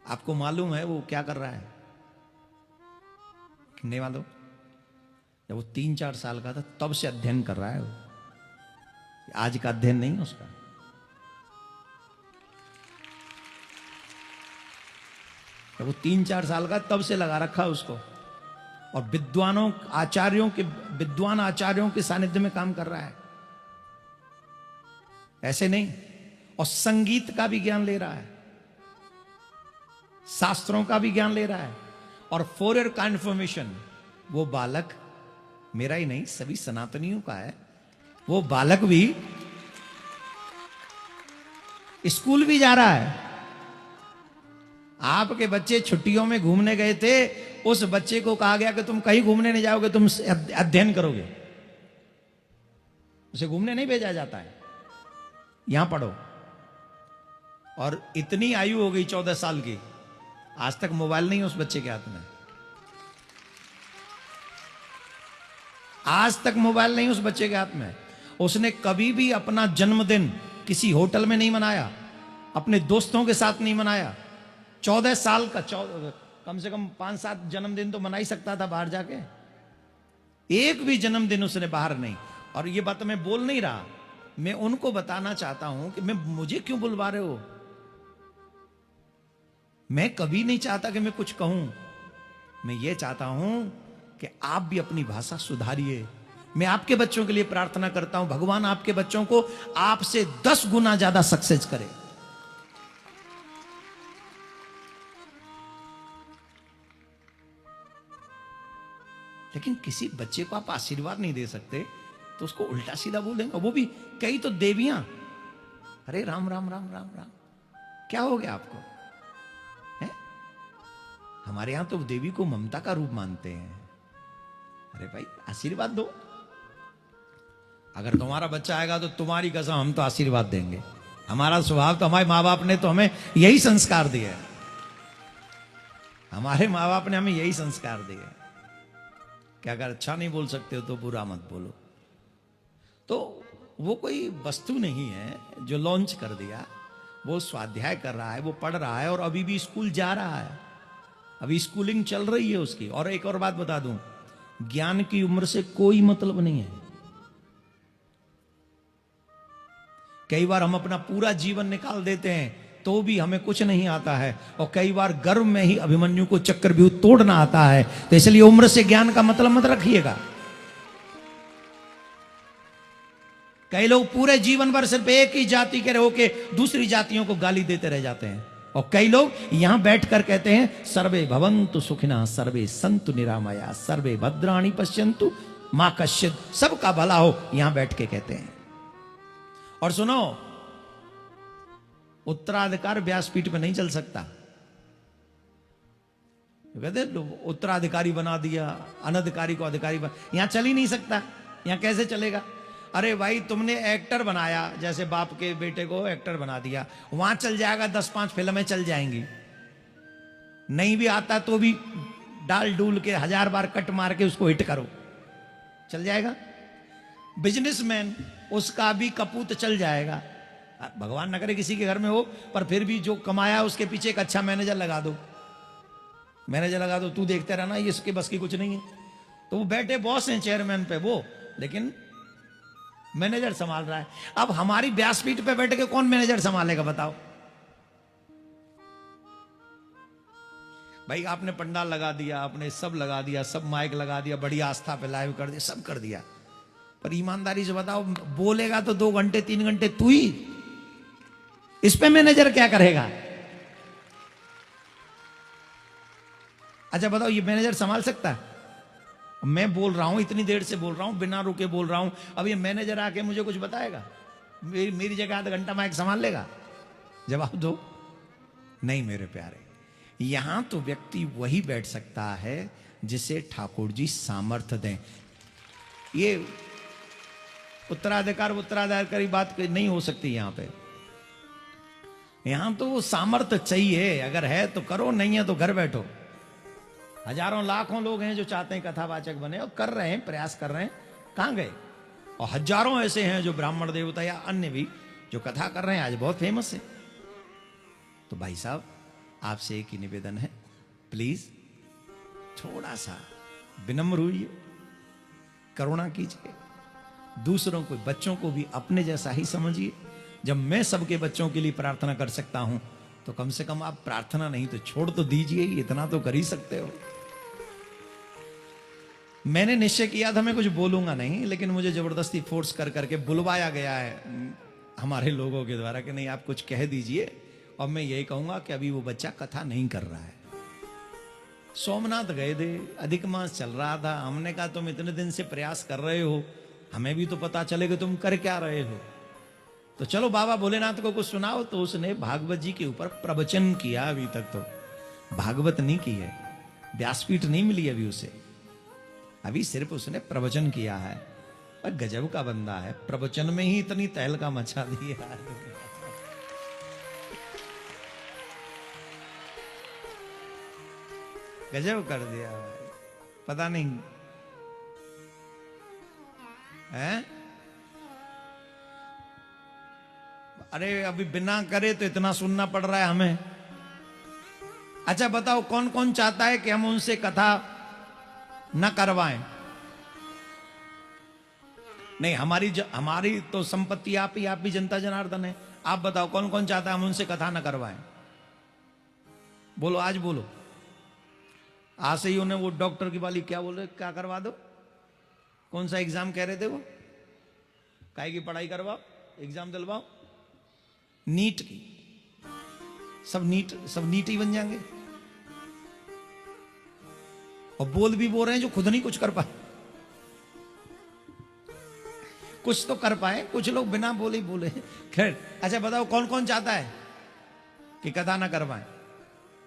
आपको मालूम है वो क्या कर रहा है? नहीं मालूम? जब वो 3-4 साल का था तब से अध्ययन कर रहा है वो। आज का अध्ययन नहीं है उसका। जब वो 3-4 साल का तब से लगा रखा उसको, और विद्वानों आचार्यों के, विद्वान आचार्यों के सानिध्य में काम कर रहा है, ऐसे नहीं। और संगीत का भी ज्ञान ले रहा है, शास्त्रों का भी ज्ञान ले रहा है। और फॉर योर कन्फर्मेशन, वो बालक मेरा ही नहीं, सभी सनातनियों का है। वो बालक भी स्कूल भी जा रहा है। आपके बच्चे छुट्टियों में घूमने गए थे, उस बच्चे को कहा गया कि तुम कहीं घूमने नहीं जाओगे, तुम अध्ययन करोगे। उसे घूमने नहीं भेजा जाता है, यहां पढ़ो। और इतनी आयु हो गई 14 साल की, आज तक मोबाइल नहीं उस बच्चे के हाथ में। आज तक मोबाइल नहीं उस बच्चे के हाथ में। उसने कभी भी अपना जन्मदिन किसी होटल में नहीं मनाया, अपने दोस्तों के साथ नहीं मनाया। 14 साल का, कम से कम 5-7 जन्मदिन तो मना ही सकता था बाहर जाके। एक भी जन्मदिन उसने बाहर नहीं। और ये बात मैं बोल नहीं रहा, मैं उनको बताना चाहता हूं कि मुझे क्यों बुलवा रहे हो। मैं कभी नहीं चाहता कि मैं कुछ कहूं। मैं ये चाहता हूं कि आप भी अपनी भाषा सुधारिए। मैं आपके बच्चों के लिए प्रार्थना करता हूं, भगवान आपके बच्चों को आपसे 10 गुना ज्यादा सक्सेस करे। लेकिन किसी बच्चे को आप आशीर्वाद नहीं दे सकते तो उसको उल्टा सीधा बोलेंगे, वो भी कई तो देवियां। अरे राम राम राम राम राम, क्या हो गया आपको? है? हमारे यहां तो देवी को ममता का रूप मानते हैं। अरे भाई आशीर्वाद दो। अगर तुम्हारा बच्चा आएगा तो तुम्हारी कसम हम तो आशीर्वाद देंगे। हमारा स्वभाव तो, हमारे माँ बाप ने तो हमें यही संस्कार दिए है। हमारे माँ बाप ने हमें यही संस्कार दिए कि अगर अच्छा नहीं बोल सकते हो तो बुरा मत बोलो। तो वो कोई वस्तु नहीं है जो लॉन्च कर दिया, वो स्वाध्याय कर रहा है, वो पढ़ रहा है और अभी भी स्कूल जा रहा है, अभी स्कूलिंग चल रही है उसकी। और एक और बात बता दूं, ज्ञान की उम्र से कोई मतलब नहीं है। कई बार हम अपना पूरा जीवन निकाल देते हैं तो भी हमें कुछ नहीं आता है, और कई बार गर्भ में ही अभिमन्यु को चक्रव्यूह तोड़ना आता है। तो इसलिए उम्र से ज्ञान का मतलब मत रखिएगा। कई लोग पूरे जीवन भर सिर्फ एक ही जाति के रहो के दूसरी जातियों को गाली देते रह जाते हैं, और कई लोग यहां बैठकर कहते हैं सर्वे भवन्तु सुखिनः सर्वे सन्तु निरामया सर्वे भद्राणि पश्यन्तु मां कश्चित्, सबका भला हो, यहां बैठ के कहते हैं। और सुनो, उत्तराधिकार व्यासपीठ पे नहीं चल सकता। कहते उत्तराधिकारी बना दिया, अनधिकारी को अधिकारी बना, यहां चल ही नहीं सकता। यहां कैसे चलेगा? अरे भाई तुमने एक्टर बनाया, जैसे बाप के बेटे को एक्टर बना दिया, वहां चल जाएगा, 10-5 फिल्में चल जाएंगी। नहीं भी आता तो भी डाल डूल के 1000 बार कट मार के उसको हिट करो, चल जाएगा। बिजनेसमैन, उसका भी कपूत चल जाएगा। भगवान न करे किसी के घर में हो, पर फिर भी जो कमाया उसके पीछे एक अच्छा मैनेजर लगा दो, मैनेजर लगा दो, तू देखते रहना, ये इसके बस की कुछ नहीं है। तो वो बैठे बॉस हैं चेयरमैन पे वो, लेकिन मैनेजर संभाल रहा है। अब हमारी व्यासपीठ पे बैठ के कौन मैनेजर संभालेगा बताओ? भाई आपने पंडाल लगा दिया, आपने सब लगा दिया, सब माइक लगा दिया, बड़ी आस्था पे लाइव कर दिया, सब कर दिया, पर ईमानदारी से बताओ, बोलेगा तो 2 घंटे 3 घंटे तू ही, इस पे मैनेजर क्या करेगा? अच्छा बताओ, ये मैनेजर संभाल सकता है? मैं बोल रहा हूं, इतनी देर से बोल रहा हूं, बिना रुके बोल रहा हूं, अब ये मैनेजर आके मुझे कुछ बताएगा? मेरी जगह आधा घंटा माइक संभाल लेगा? जवाब दो। नहीं मेरे प्यारे, यहां तो व्यक्ति वही बैठ सकता है जिसे ठाकुर जी सामर्थ्य दें। ये उत्तराधिकारी बात नहीं हो सकती यहां पे। यहां तो वो सामर्थ्य चाहिए, अगर है तो करो, नहीं है तो घर बैठो। हजारों लाखों लोग हैं जो चाहते हैं कथावाचक बने, और कर रहे हैं, प्रयास कर रहे हैं, कहां गए? और हजारों ऐसे हैं जो ब्राह्मण देवता या अन्य भी जो कथा कर रहे हैं, आज बहुत फेमस है। तो भाई साहब, आपसे एक ही निवेदन है, प्लीज थोड़ा सा विनम्र होइए, करुणा कीजिए, दूसरों को, बच्चों को भी अपने जैसा ही समझिए। जब मैं सबके बच्चों के लिए प्रार्थना कर सकता हूं, तो कम से कम आप प्रार्थना नहीं तो छोड़ तो दीजिए, इतना तो कर ही सकते हो। मैंने निश्चय किया था मैं कुछ बोलूंगा नहीं, लेकिन मुझे जबरदस्ती फोर्स कर करके बुलवाया गया है हमारे लोगों के द्वारा कि नहीं आप कुछ कह दीजिए। और मैं यही कहूंगा कि अभी वो बच्चा कथा नहीं कर रहा है। सोमनाथ गए थे, अधिक मास चल रहा था, हमने कहा तुम इतने दिन से प्रयास कर रहे हो, हमें भी तो पता चले कि तुम कर क्या रहे हो, तो चलो बाबा भोलेनाथ को कुछ सुनाओ। तो उसने भागवत जी के ऊपर प्रवचन किया। अभी तक तो भागवत नहीं की है, व्यासपीठ नहीं मिली अभी उसे, अभी सिर्फ उसने प्रवचन किया है। और गजब का बंदा है, प्रवचन में ही इतनी तहलका मचा दी है। गजब कर दिया भाई, पता नहीं है। अरे अभी बिना करे तो इतना सुनना पड़ रहा है हमें। अच्छा बताओ, कौन कौन चाहता है कि हम उनसे कथा न करवाएं? नहीं, हमारी तो संपत्ति आप ही जनता जनार्दन है। आप बताओ कौन कौन चाहता है हम उनसे कथा न करवाएं? बोलो, आज बोलो। आज से ही उन्हें वो डॉक्टर की वाली क्या बोल रहे, क्या करवा दो? कौन सा एग्जाम कह रहे थे वो? काहे की पढ़ाई करवाओ, एग्जाम दिलवाओ, नीट की। सब नीट ही बन जाएंगे। और बोल भी बोल रहे हैं जो खुद नहीं कुछ कर पाए। कुछ तो कर पाए, कुछ लोग बिना बोले बोले। खैर, अच्छा बताओ कौन कौन चाहता है कि कथा ना करवाएं?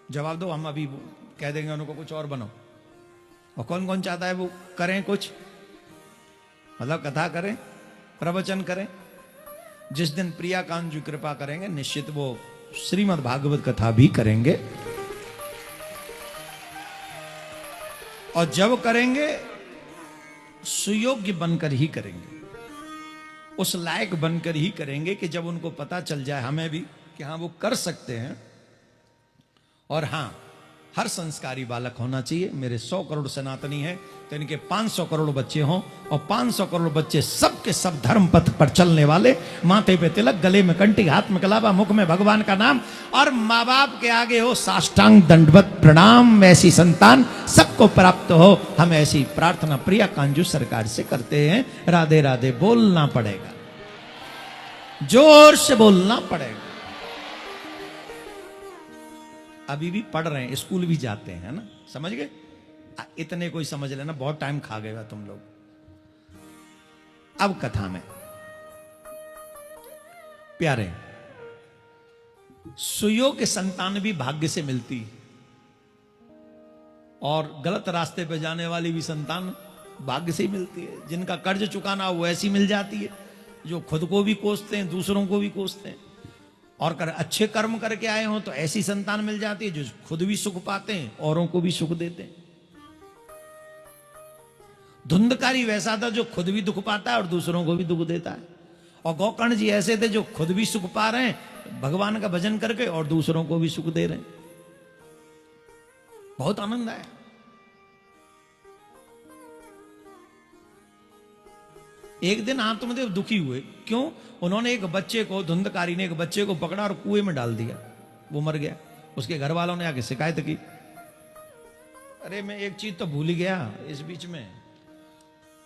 जवाब दो, हम अभी कह देंगे उनको कुछ और बनो। और कौन कौन चाहता है वो करें कुछ, मतलब कथा करें? प्रवचन करें। जिस दिन प्रियाकांत जी कृपा करेंगे निश्चित वो श्रीमद् भागवत कथा भी करेंगे। और जब करेंगे सुयोग्य बनकर ही करेंगे, उस लायक बनकर ही करेंगे कि जब उनको पता चल जाए हमें भी कि हाँ वो कर सकते हैं। और हाँ, हर संस्कारी बालक होना चाहिए। मेरे 100 करोड़ सनातनी हैं तो इनके 500 करोड़ बच्चे हों, और 500 करोड़ बच्चे सब के सब धर्म पथ पर चलने वाले, माथे पे तिलक, गले में कंठी, हाथ में कलावा, मुख में भगवान का नाम, और माँ बाप के आगे हो साष्टांग दंडवत प्रणाम। ऐसी संतान सबको प्राप्त हो, हम ऐसी प्रार्थना प्रियाकांत जी सरकार से करते हैं। राधे राधे बोलना पड़ेगा, जोर से बोलना पड़ेगा। अभी भी पढ़ रहे हैं, स्कूल भी जाते हैं ना, समझ गए? इतने कोई समझ लेना, बहुत टाइम खा गएगा तुम लोग। अब कथा में प्यारे, सुयोग्य संतान भी भाग्य से मिलती, और गलत रास्ते पे जाने वाली भी संतान भाग्य से ही मिलती है। जिनका कर्ज चुकाना वो ऐसी मिल जाती है, जो खुद को भी कोसते हैं, दूसरों को भी कोसते हैं, और अच्छे कर्म करके आए हों तो ऐसी संतान मिल जाती है जो खुद भी सुख पाते हैं, औरों को भी सुख देते हैं। धुंधकारी वैसा था जो खुद भी दुख पाता है और दूसरों को भी दुख देता है, और गोकर्ण जी ऐसे थे जो खुद भी सुख पा रहे हैं भगवान का भजन करके और दूसरों को भी सुख दे रहे हैं। बहुत आनंद आया। एक दिन आत्मदेव दुखी हुए। क्यों? उन्होंने एक बच्चे को, धुंधकारी ने एक बच्चे को पकड़ा और कुएं में डाल दिया, वो मर गया। उसके घर वालों ने आके शिकायत की, अरे मैं एक चीज तो भूल ही गया इस बीच में,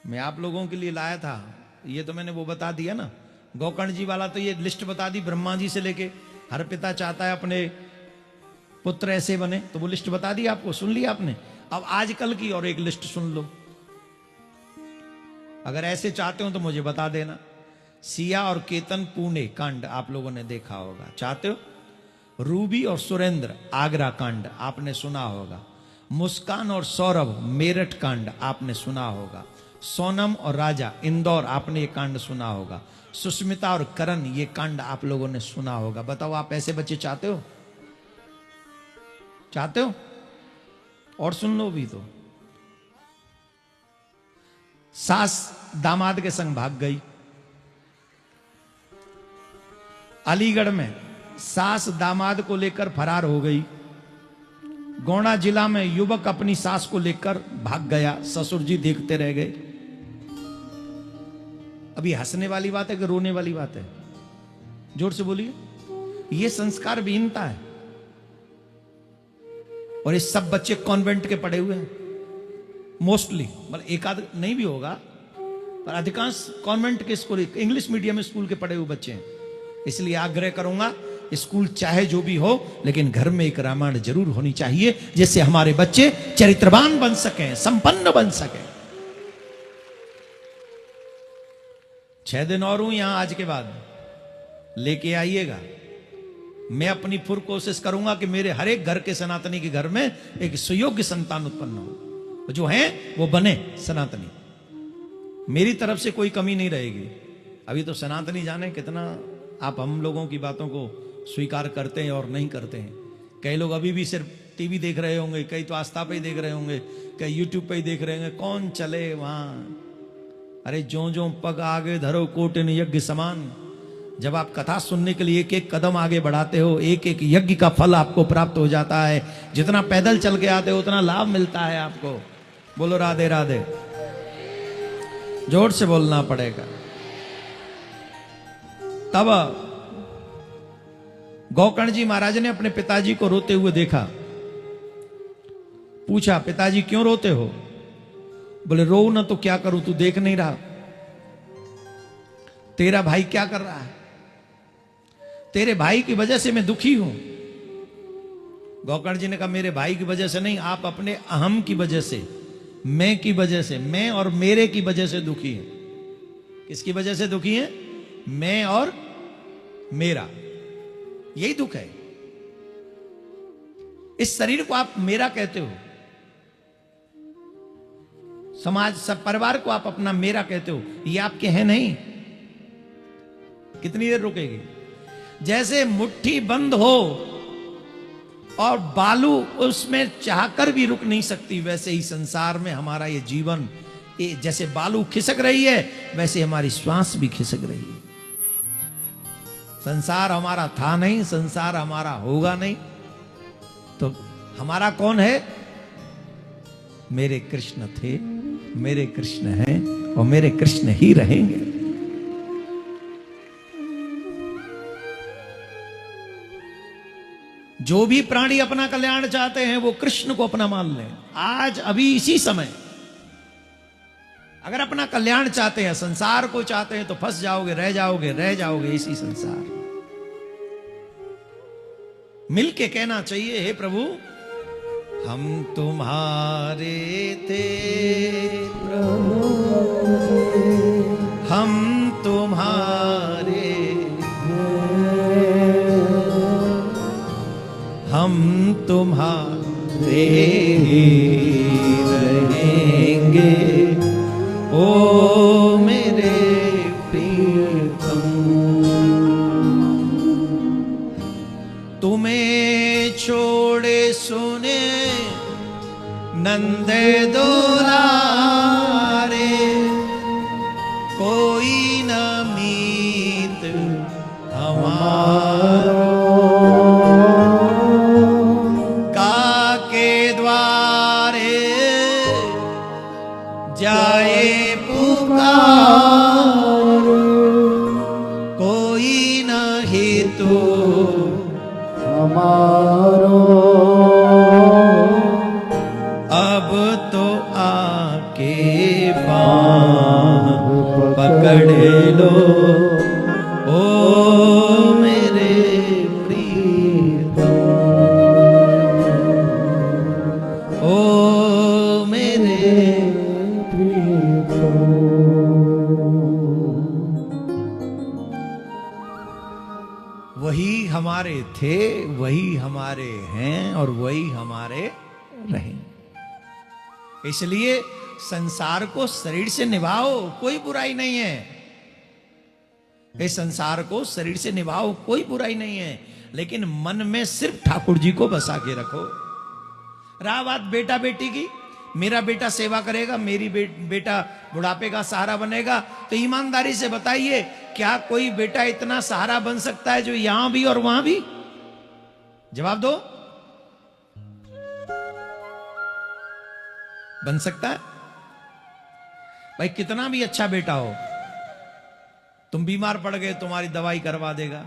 मैं आप लोगों के लिए लाया था, ये तो मैंने वो बता दिया ना। गोकर्ण जी वाला तो ये लिस्ट बता दी, ब्रह्मा जी से लेके हर पिता चाहता है अपने पुत्र ऐसे बने, तो वो लिस्ट बता दी आपको, सुन लिया आपने। अब आजकल की और एक लिस्ट सुन लो, अगर ऐसे चाहते हो तो मुझे बता देना। सिया और केतन पुणे कांड आप लोगों ने देखा होगा, चाहते हो? रूबी और सुरेंद्र आगरा कांड आपने सुना होगा। मुस्कान और सौरभ मेरठ कांड आपने सुना होगा। सोनम और राजा इंदौर आपने ये कांड सुना होगा। सुष्मिता और करण ये कांड आप लोगों ने सुना होगा। बताओ आप ऐसे बच्चे चाहते हो? चाहते हो? और सुन लो भी तो। सास दामाद के संग भाग गई। अलीगढ़ में सास दामाद को लेकर फरार हो गई। गोंडा जिला में युवक अपनी सास को लेकर भाग गया, ससुर जी देखते रह गए। अभी हंसने वाली बात है कि रोने वाली बात है? जोर से बोलिए। यह संस्कार विहीनता है, और ये सब बच्चे कॉन्वेंट के पढ़े हुए हैं मोस्टली, मतलब एक आध नहीं भी होगा, पर अधिकांश कॉन्वेंट के स्कूल, इंग्लिश मीडियम स्कूल के पढ़े हुए बच्चे हैं। इसलिए आग्रह करूंगा, स्कूल चाहे जो भी हो, लेकिन घर में एक रामायण जरूर होनी चाहिए, जिससे हमारे बच्चे चरित्रवान बन सकें, संपन्न बन सकें। 6 दिन और हूं यहां, आज के बाद लेके आइएगा। मैं अपनी पूरी कोशिश करूंगा कि मेरे हर एक घर के सनातनी के घर में एक सुयोग्य संतान उत्पन्न हो, जो है वो बने सनातनी। मेरी तरफ से कोई कमी नहीं रहेगी। अभी तो सनातनी जाने कितना आप हम लोगों की बातों को स्वीकार करते हैं और नहीं करते हैं। कई लोग अभी भी सिर्फ टीवी देख रहे होंगे, कई तो आस्था पे ही देख रहे होंगे, कई यूट्यूब पे ही देख रहे होंगे, कौन चले वहां। अरे जो जो पग आगे धरो कोटिन यज्ञ समान। जब आप कथा सुनने के लिए एक एक कदम आगे बढ़ाते हो, एक एक यज्ञ का फल आपको प्राप्त हो जाता है। जितना पैदल चल के आते हो उतना लाभ मिलता है आपको। बोलो राधे राधे, जोर से बोलना पड़ेगा। तब गोकर्ण जी महाराज ने अपने पिताजी को रोते हुए देखा। पूछा, पिताजी क्यों रोते हो? बोले, रो ना तो क्या करूं, तू देख नहीं रहा? तेरा भाई क्या कर रहा है? तेरे भाई की वजह से मैं दुखी हूं। गोकर्ण जी ने कहा, मेरे भाई की वजह से नहीं, आप अपने अहम की वजह से, मैं की वजह से, मैं और मेरे की वजह से दुखी है। किसकी वजह से दुखी है? मैं और मेरा, यही दुख है। इस शरीर को आप मेरा कहते हो, समाज सब परिवार को आप अपना मेरा कहते हो, ये आपके हैं नहीं। कितनी देर रुकेगी? जैसे मुट्ठी बंद हो और बालू उसमें चाहकर भी रुक नहीं सकती, वैसे ही संसार में हमारा ये जीवन, ये जैसे बालू खिसक रही है वैसे हमारी श्वास भी खिसक रही है। संसार हमारा था नहीं, संसार हमारा होगा नहीं, तो हमारा कौन है? मेरे कृष्ण थे, मेरे कृष्ण हैं और मेरे कृष्ण ही रहेंगे। जो भी प्राणी अपना कल्याण चाहते हैं वो कृष्ण को अपना मान लें। आज अभी इसी समय अगर अपना कल्याण चाहते हैं, संसार को चाहते हैं, तो फंस जाओगे, रह जाओगे इसी संसार। मिलके कहना चाहिए, हे प्रभु हम तुम्हारे थे प्रभु, हम तुम्हारे, हम तुम्हारे रहेंगे ओ मेरे प्रियतम। तुम्हें छोड़े सुने नंद दुलारे, कोई न मीत हमारा, काके द्वारे जाए पुकार, कोई न हेतु हमारो, अब तो आके बाँह पकड़ लो ओ मेरे प्रियतम, ओ मेरे प्रियतम। वही हमारे थे, वही हमारे हैं और वही हमारे रहेंगे। इसलिए संसार को शरीर से निभाओ, कोई बुराई नहीं है। इस संसार को शरीर से निभाओ, कोई बुराई नहीं है, लेकिन मन में सिर्फ ठाकुर जी को बसा के रखो। रहा बात बेटा बेटी की, मेरा बेटा सेवा करेगा, मेरी बेटा बुढ़ापे का सहारा बनेगा, तो ईमानदारी से बताइए क्या कोई बेटा इतना सहारा बन सकता है जो यहां भी और वहां भी? जवाब दो। बन सकता है? भाई कितना भी अच्छा बेटा हो, तुम बीमार पड़ गए तुम्हारी दवाई करवा देगा,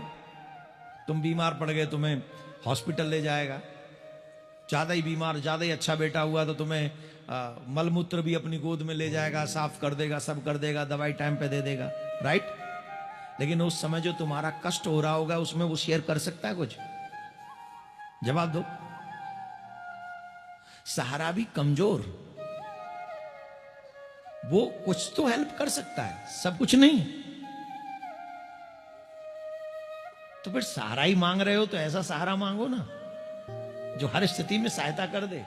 तुम बीमार पड़ गए तुम्हें हॉस्पिटल ले जाएगा, ज्यादा ही बीमार, ज्यादा ही अच्छा बेटा हुआ तो तुम्हें मलमूत्र भी अपनी गोद में ले जाएगा, साफ कर देगा, सब कर देगा, दवाई टाइम पे दे देगा, राइट? लेकिन उस समय जो तुम्हारा कष्ट हो रहा होगा उसमें वो शेयर कर सकता है कुछ? जवाब दो। सहारा भी कमजोर, वो कुछ तो हेल्प कर सकता है, सब कुछ नहीं। तो फिर सहारा ही मांग रहे हो तो ऐसा सहारा मांगो ना जो हर स्थिति में सहायता कर दे,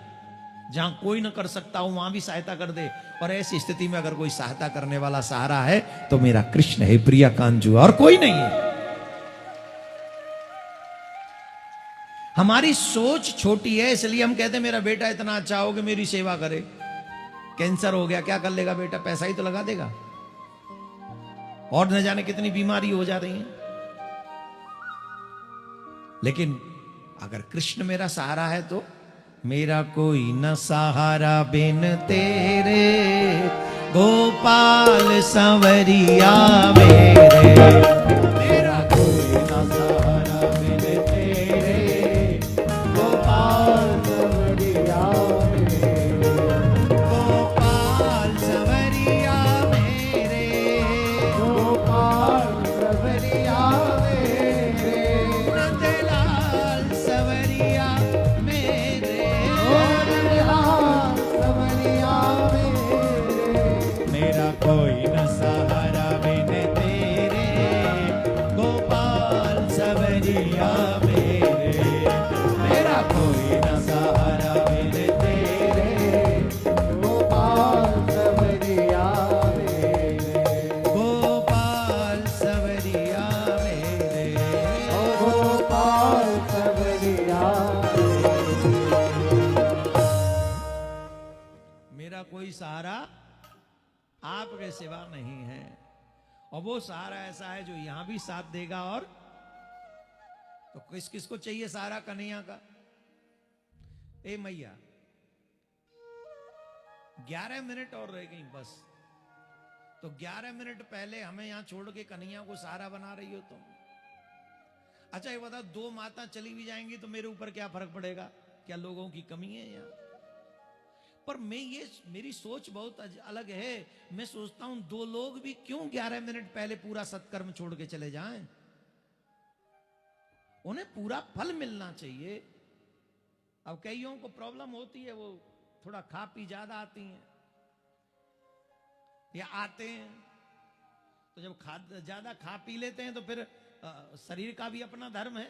जहां कोई ना कर सकता हो वहां भी सहायता कर दे। और ऐसी स्थिति में अगर कोई सहायता करने वाला सहारा है तो मेरा कृष्ण है, प्रिया कांजू, और कोई नहीं है। हमारी सोच छोटी है, इसलिए हम कहते हैं मेरा बेटा इतना अच्छा हो कि मेरी सेवा करे। कैंसर हो गया, क्या कर लेगा बेटा? पैसा ही तो लगा देगा, और न जाने कितनी बीमारी हो जा रही है। लेकिन अगर कृष्ण मेरा सहारा है तो मेरा कोई न सहारा बिन तेरे, गोपाल संवरिया मेरे, मेरा कोई न सहारा बिन तेरे, गोपाल संवरिया मेरे, गोपाल संवरिया मेरे, गोपाल संवरिया मेरे, नंदलाल संवरिया मेरे, नंदलाल संवरिया मेरे, मेरा कोई न सहारा बिन तेरे, आपके सिवा नहीं है। और वो सहारा ऐसा है जो यहां भी साथ देगा। और तो किस किस को चाहिए सहारा कन्हैया का? ए मैया 11 मिनट और रह गई बस। तो 11 मिनट पहले हमें यहां छोड़ के कन्हैया को सहारा बना रही हो तुम। अच्छा ये बताओ, 2 माता चली भी जाएंगी तो मेरे ऊपर क्या फर्क पड़ेगा? क्या लोगों की कमी है यहाँ? पर मेरी सोच बहुत अलग है। मैं सोचता हूं 2 लोग भी क्यों 11 मिनट पहले पूरा सत्कर्म छोड़ के चले जाएं? उन्हें पूरा फल मिलना चाहिए। अब कईयों को प्रॉब्लम होती है, वो थोड़ा खा पी ज्यादा आती हैं या आते हैं, तो जब ज्यादा खा पी लेते हैं तो फिर शरीर का भी अपना धर्म है,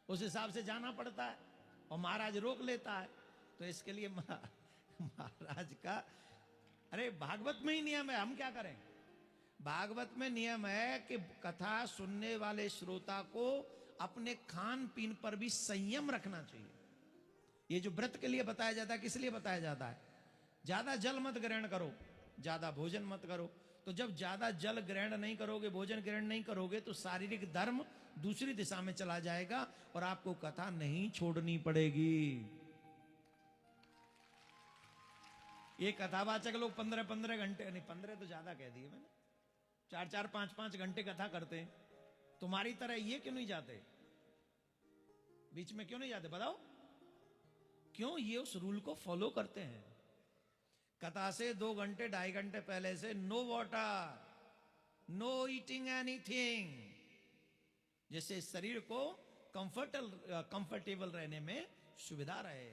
उस हिसाब से जाना पड़ता है। और महाराज रोक लेता है। तो इसके लिए महाराज का, अरे भागवत में ही नियम है, हम क्या करें? भागवत में नियम है कि कथा सुनने वाले श्रोता को अपने खान पीन पर भी संयम रखना चाहिए। ये जो व्रत के लिए बताया जाता है, किस लिए बताया जाता है? ज्यादा जल मत ग्रहण करो, ज्यादा भोजन मत करो। तो जब ज्यादा जल ग्रहण नहीं करोगे, भोजन ग्रहण नहीं करोगे, तो शारीरिक धर्म दूसरी दिशा में चला जाएगा और आपको कथा नहीं छोड़नी पड़ेगी। ये कथावाचक लोग 15-15 घंटे, नहीं 15 तो ज्यादा कह दिए मैंने, 4-4, 5-5 घंटे कथा करते हैं। तुम्हारी तरह ये क्यों नहीं जाते? बीच में क्यों नहीं जाते बताओ? क्यों? ये उस रूल को फॉलो करते हैं। कथा से 2 घंटे 2.5 घंटे पहले से no water, no eating anything, जिससे शरीर को कंफर्टेबल रहने में सुविधा रहे।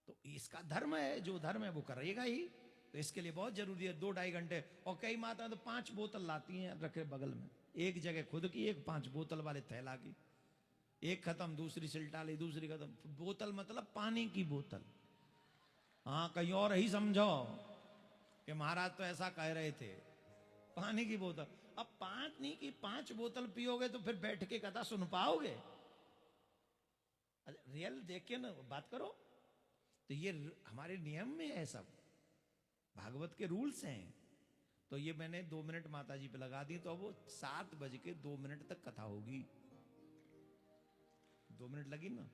तो इसका धर्म है, जो धर्म है वो करेगा ही। तो इसके लिए बहुत जरूरी है 2-2.5 घंटे। और कई माता तो 5 बोतल लाती हैं रखे बगल में, एक जगह खुद की, एक 5 बोतल वाले थैला की। एक खत्म, दूसरी सिलटा ली, दूसरी खत्म। बोतल मतलब पानी की बोतल। हाँ, कहीं और ही समझो कि महाराज तो ऐसा कह रहे थे, पानी की बोतल। अब 5 नहीं कि 5 बोतल पियोगे तो फिर बैठ के कथा सुन पाओगे? रियल देख के ना बात करो। तो ये हमारे नियम में है, सब भागवत के रूल्स हैं। तो ये मैंने 2 मिनट माता जी पे लगा दी, तो अब वो 7:02 तक कथा होगी। 2 मिनट लगी ना।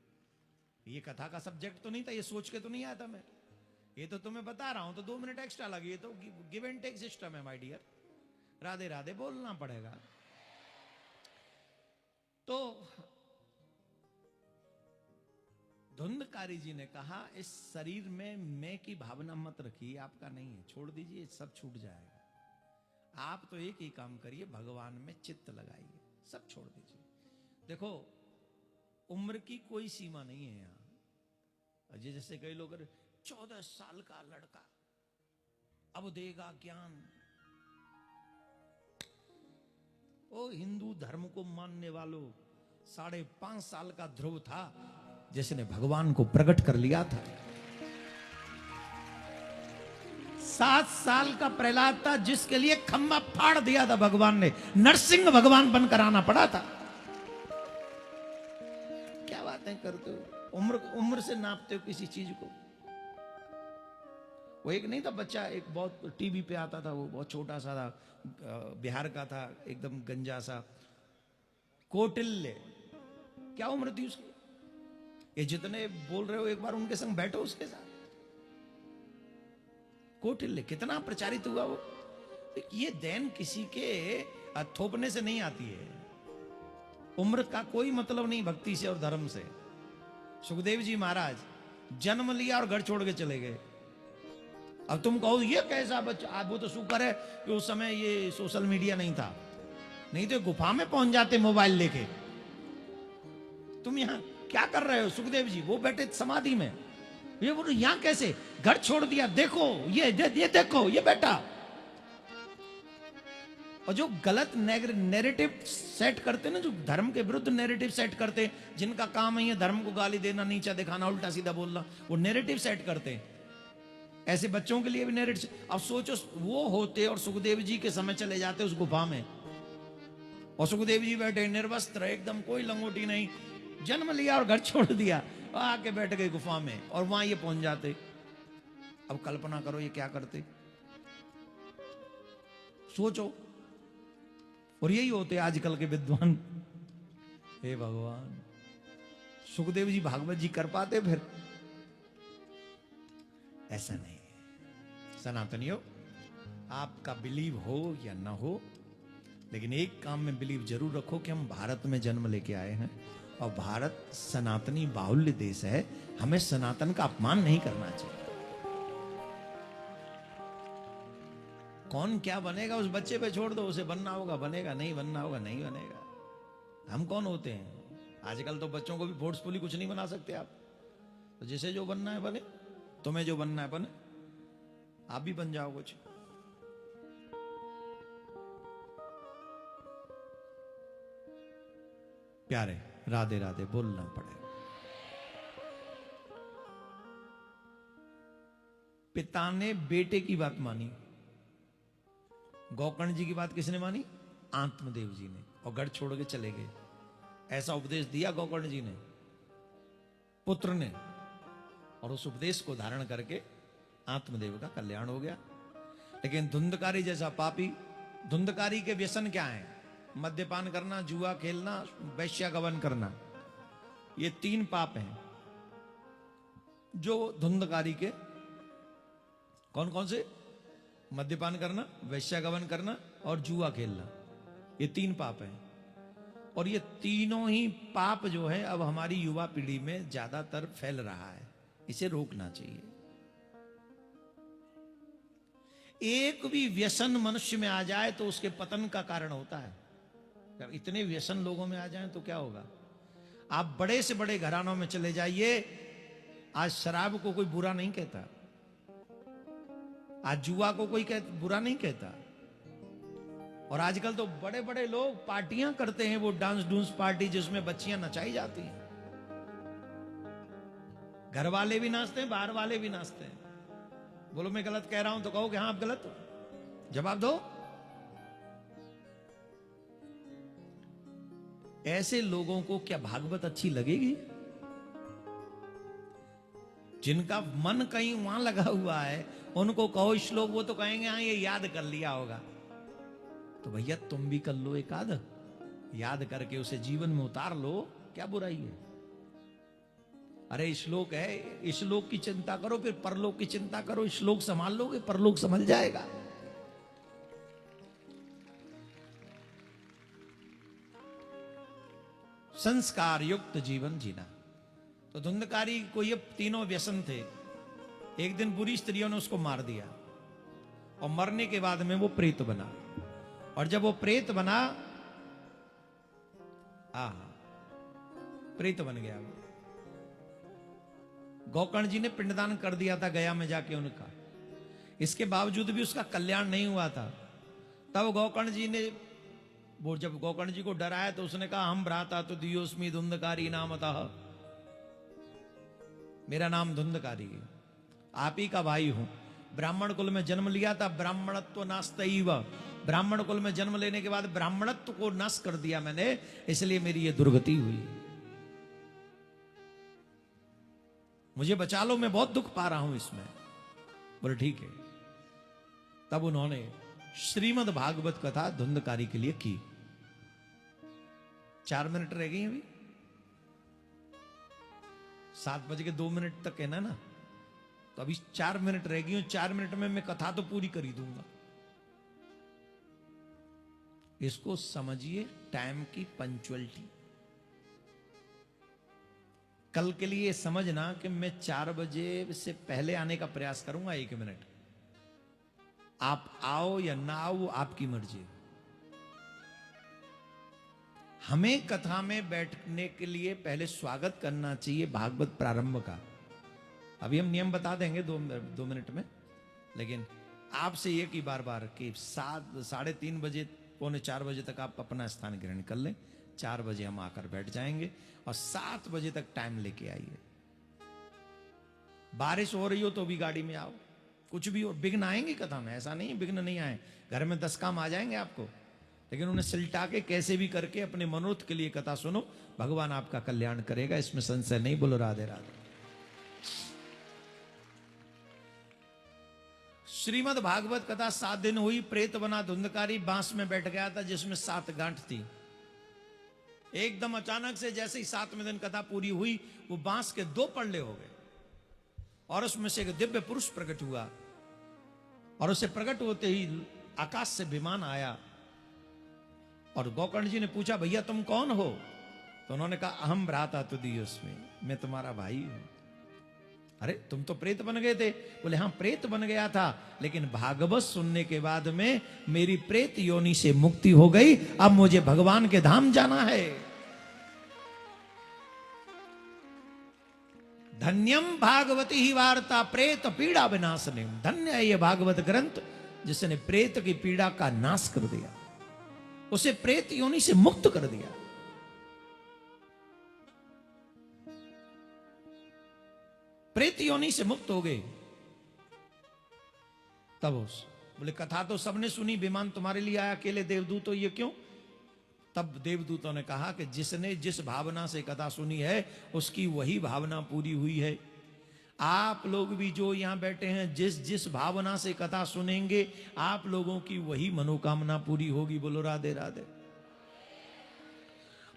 ये कथा का सब्जेक्ट तो नहीं था, ये सोच के तो नहीं आया था मैं, ये तो तुम्हें बता रहा हूं। तो 2 मिनट एक्स्ट्रा लगी। ये तो गिव एंड टेक सिस्टम है माय डियर। राधे राधे बोलना पड़ेगा। तो धुंधकारी जी ने कहा, इस शरीर में मैं की भावना मत रखिए, आपका नहीं है, छोड़ दीजिए, सब छूट जाएगा। आप तो एक ही काम करिए, भगवान में चित्त लगाइए, सब छोड़ दीजिए। देखो, उम्र की कोई सीमा नहीं है यहां। जैसे कई लोग 14 साल का लड़का अब देगा ज्ञान। ओ हिंदू धर्म को मानने वालों, 5.5 साल का ध्रुव था जिसने भगवान को प्रकट कर लिया था। 7 साल का प्रहलाद था जिसके लिए खंबा फाड़ दिया था भगवान ने, नरसिंह भगवान बनकर आना पड़ा था। क्या बातें करते हो? उम्र से नापते हो किसी चीज को? वो एक नहीं था बच्चा, एक बहुत टीवी पे आता था, वो बहुत छोटा सा था, बिहार का था, एकदम गंजा सा, कौटिल्य। क्या उम्र थी उसकी? ये जितने बोल रहे हो एक बार उनके संग बैठो उसके साथ। कौटिल्य कितना प्रचारित हुआ वो। ये देन किसी के थोपने से नहीं आती है। उम्र का कोई मतलब नहीं भक्ति से और धर्म से। सुखदेव जी महाराज जन्म लिया और घर छोड़ के चले गए। अब तुम कहो ये कैसा बच्चा? वो तो शुक्र है कि उस समय ये सोशल मीडिया नहीं था, नहीं तो गुफा में पहुंच जाते मोबाइल लेके। तुम यहां क्या कर रहे हो? सुखदेव जी वो बैठे समाधि में, ये बोलो यहां कैसे? घर छोड़ दिया, देखो ये देखो ये बेटा। और जो गलत नैरेटिव सेट करते ना, जो धर्म के विरुद्ध नैरेटिव सेट करते, जिनका काम है धर्म को गाली देना, नीचा दिखाना, उल्टा सीधा बोलना, वो नैरेटिव सेट करते हैं। ऐसे बच्चों के लिए भी नैरेटिव। अब सोचो वो होते और सुखदेव जी के समय चले जाते उस गुफा में, और सुखदेव जी बैठे निर्वस्त्र, एकदम कोई लंगोटी नहीं, जन्म लिया और घर छोड़ दिया, आके बैठ गए गुफा में, और वहां ये पहुंच जाते। अब कल्पना करो ये क्या करते। सोचो। और यही होते आजकल के विद्वान। हे भगवान, सुखदेव जी भागवत जी कर पाते फिर? ऐसा नहीं। सनातनियों, आपका बिलीव हो या ना हो, लेकिन एक काम में बिलीव जरूर रखो कि हम भारत में जन्म लेके आए हैं और भारत सनातनी बाहुल्य देश है। हमें सनातन का अपमान नहीं करना चाहिए। कौन क्या बनेगा उस बच्चे पे छोड़ दो, उसे बनना होगा बनेगा, नहीं बनना होगा नहीं बनेगा। हम कौन होते हैं? आजकल तो बच्चों को भी फोर्सफुली कुछ नहीं बना सकते आप। तो जिसे जो बनना है बने, तुम्हें जो बनना है बने, आप भी बन जाओ कुछ। प्यारे, राधे राधे बोलना पड़ेगा। पिता ने बेटे की बात मानी। गोकर्ण जी की बात किसने मानी? आत्मदेव जी ने, और गढ़ छोड़ के चले गए। ऐसा उपदेश दिया गोकर्ण जी ने पुत्र ने, और उस उपदेश को धारण करके आत्मदेव का कल्याण हो गया। लेकिन धुंधकारी जैसा पापी, धुंधकारी के व्यसन क्या है? मद्यपान करना, जुआ खेलना, वैश्यागमन करना। ये 3 पाप हैं जो धुंधकारी के। कौन कौन से? मद्यपान करना, वैश्यागमन करना और जुआ खेलना। ये 3 पाप हैं। और ये तीनों ही पाप जो है अब हमारी युवा पीढ़ी में ज्यादातर फैल रहा है। इसे रोकना चाहिए। एक भी व्यसन मनुष्य में आ जाए तो उसके पतन का कारण होता है। जब इतने व्यसन लोगों में आ जाएं तो क्या होगा? आप बड़े से बड़े घरानों में चले जाइए, आज शराब को कोई बुरा नहीं कहता, आज जुआ को कोई बुरा नहीं कहता। और आजकल तो बड़े बड़े लोग पार्टियां करते हैं, वो डांस डूंस पार्टी जिसमें बच्चियां नचाई जाती हैं। घर वाले भी नाचते हैं, बाहर वाले भी नाचते हैं। बोलो मैं गलत कह रहा हूं तो कहो कि हाँ आप गलत हो, जवाब दो। ऐसे लोगों को क्या भागवत अच्छी लगेगी? जिनका मन कहीं वहां लगा हुआ है, उनको कहो श्लोक, वो तो कहेंगे हाँ ये याद कर लिया होगा। तो भैया तुम भी कर लो एक आध, याद करके उसे जीवन में उतार लो, क्या बुराई है? अरे श्लोक है, श्लोक की चिंता करो, फिर परलोक की चिंता करो। श्लोक संभाल लोगे, परलोक संभल जाएगा। संस्कार युक्त जीवन जीना। तो धुंधकारी को ये तीनों व्यसन थे। एक दिन बुरी स्त्रियों ने उसको मार दिया, और मरने के बाद में वो प्रेत बना। और जब वो प्रेत बना, प्रेत बन गया वो। गोकर्ण जी ने पिंडदान कर दिया था गया में जाके उनका। इसके बावजूद भी उसका कल्याण नहीं हुआ था। तब गोकर्ण जी ने, वो जब गोकर्ण जी को डराया तो उसने कहा हम भ्राता तो दियोस्मी धुंधकारी नामतः, मेरा नाम धुंधकारी है, आप ही का भाई हूं। ब्राह्मण कुल में जन्म लिया था, ब्राह्मणत्व नास्तैव, ब्राह्मण कुल में जन्म लेने के बाद ब्राह्मणत्व को नष्ट कर दिया मैंने, इसलिए मेरी ये दुर्गति हुई। मुझे बचा लो, मैं बहुत दुख पा रहा हूं इसमें। बोले ठीक है। तब उन्होंने श्रीमद् भागवत कथा धुंधकारी के लिए की। 4 मिनट रह गई अभी, 7:02 तक है ना, तो अभी 4 मिनट रह गई। 4 मिनट में मैं कथा तो पूरी कर ही दूंगा। इसको समझिए, टाइम की पंक्चुअलिटी। कल के लिए समझना कि मैं 4 बजे से पहले आने का प्रयास करूंगा। 1 मिनट, आप आओ या ना आओ वो आपकी मर्जी। हमें कथा में बैठने के लिए पहले स्वागत करना चाहिए भागवत प्रारंभ का। अभी हम नियम बता देंगे 2 मिनट में, लेकिन आपसे ये कि बार बार कि 3:30 बजे, 3:45 बजे तक आप अपना स्थान ग्रहण कर लें। 4 बजे हम आकर बैठ जाएंगे और 7 बजे तक टाइम लेके आइए। बारिश हो रही हो तो भी गाड़ी में आओ, कुछ भी हो। विघ्न आएंगे कथा में, ऐसा नहीं विघ्न नहीं आए। घर में 10 काम आ जाएंगे आपको, लेकिन उन्हें सिलटा के कैसे भी करके अपने मनोरथ के लिए कथा सुनो। भगवान आपका कल्याण करेगा, इसमें संशय नहीं। बोलो राधे राधे। श्रीमद् भागवत कथा 7 दिन हुई। प्रेत बना धुंधकारी बांस में बैठ गया था जिसमें 7 गांठ थी। एकदम अचानक से जैसे ही 7वें दिन कथा पूरी हुई, वो बांस के 2 पल्ले हो गए और उसमें से एक दिव्य पुरुष प्रकट हुआ। और उसे प्रकट होते ही आकाश से विमान आया और गोकर्ण जी ने पूछा, भैया तुम कौन हो? तो उन्होंने कहा, अहम भ्राता तुदीयोस्मि, मैं तुम्हारा भाई हूं। अरे तुम तो प्रेत बन गए थे। बोले हाँ प्रेत बन गया था, लेकिन भागवत सुनने के बाद में मेरी प्रेत योनि से मुक्ति हो गई। अब मुझे भगवान के धाम जाना है। धन्यम भागवती ही वार्ता प्रेत पीड़ा विनाशने। धन्य है ये भागवत ग्रंथ जिसने प्रेत की पीड़ा का नाश कर दिया, उसे प्रेत योनि से मुक्त कर दिया। प्रेत योनि से मुक्त हो गए। तब उस बोले कथा तो सबने सुनी, विमान तुम्हारे लिए आया अकेले देवदूतों, ये क्यों? तब देवदूतों ने कहा कि जिसने जिस भावना से कथा सुनी है उसकी वही भावना पूरी हुई है। आप लोग भी जो यहां बैठे हैं जिस जिस भावना से कथा सुनेंगे आप लोगों की वही मनोकामना पूरी होगी। बोलो राधे राधे।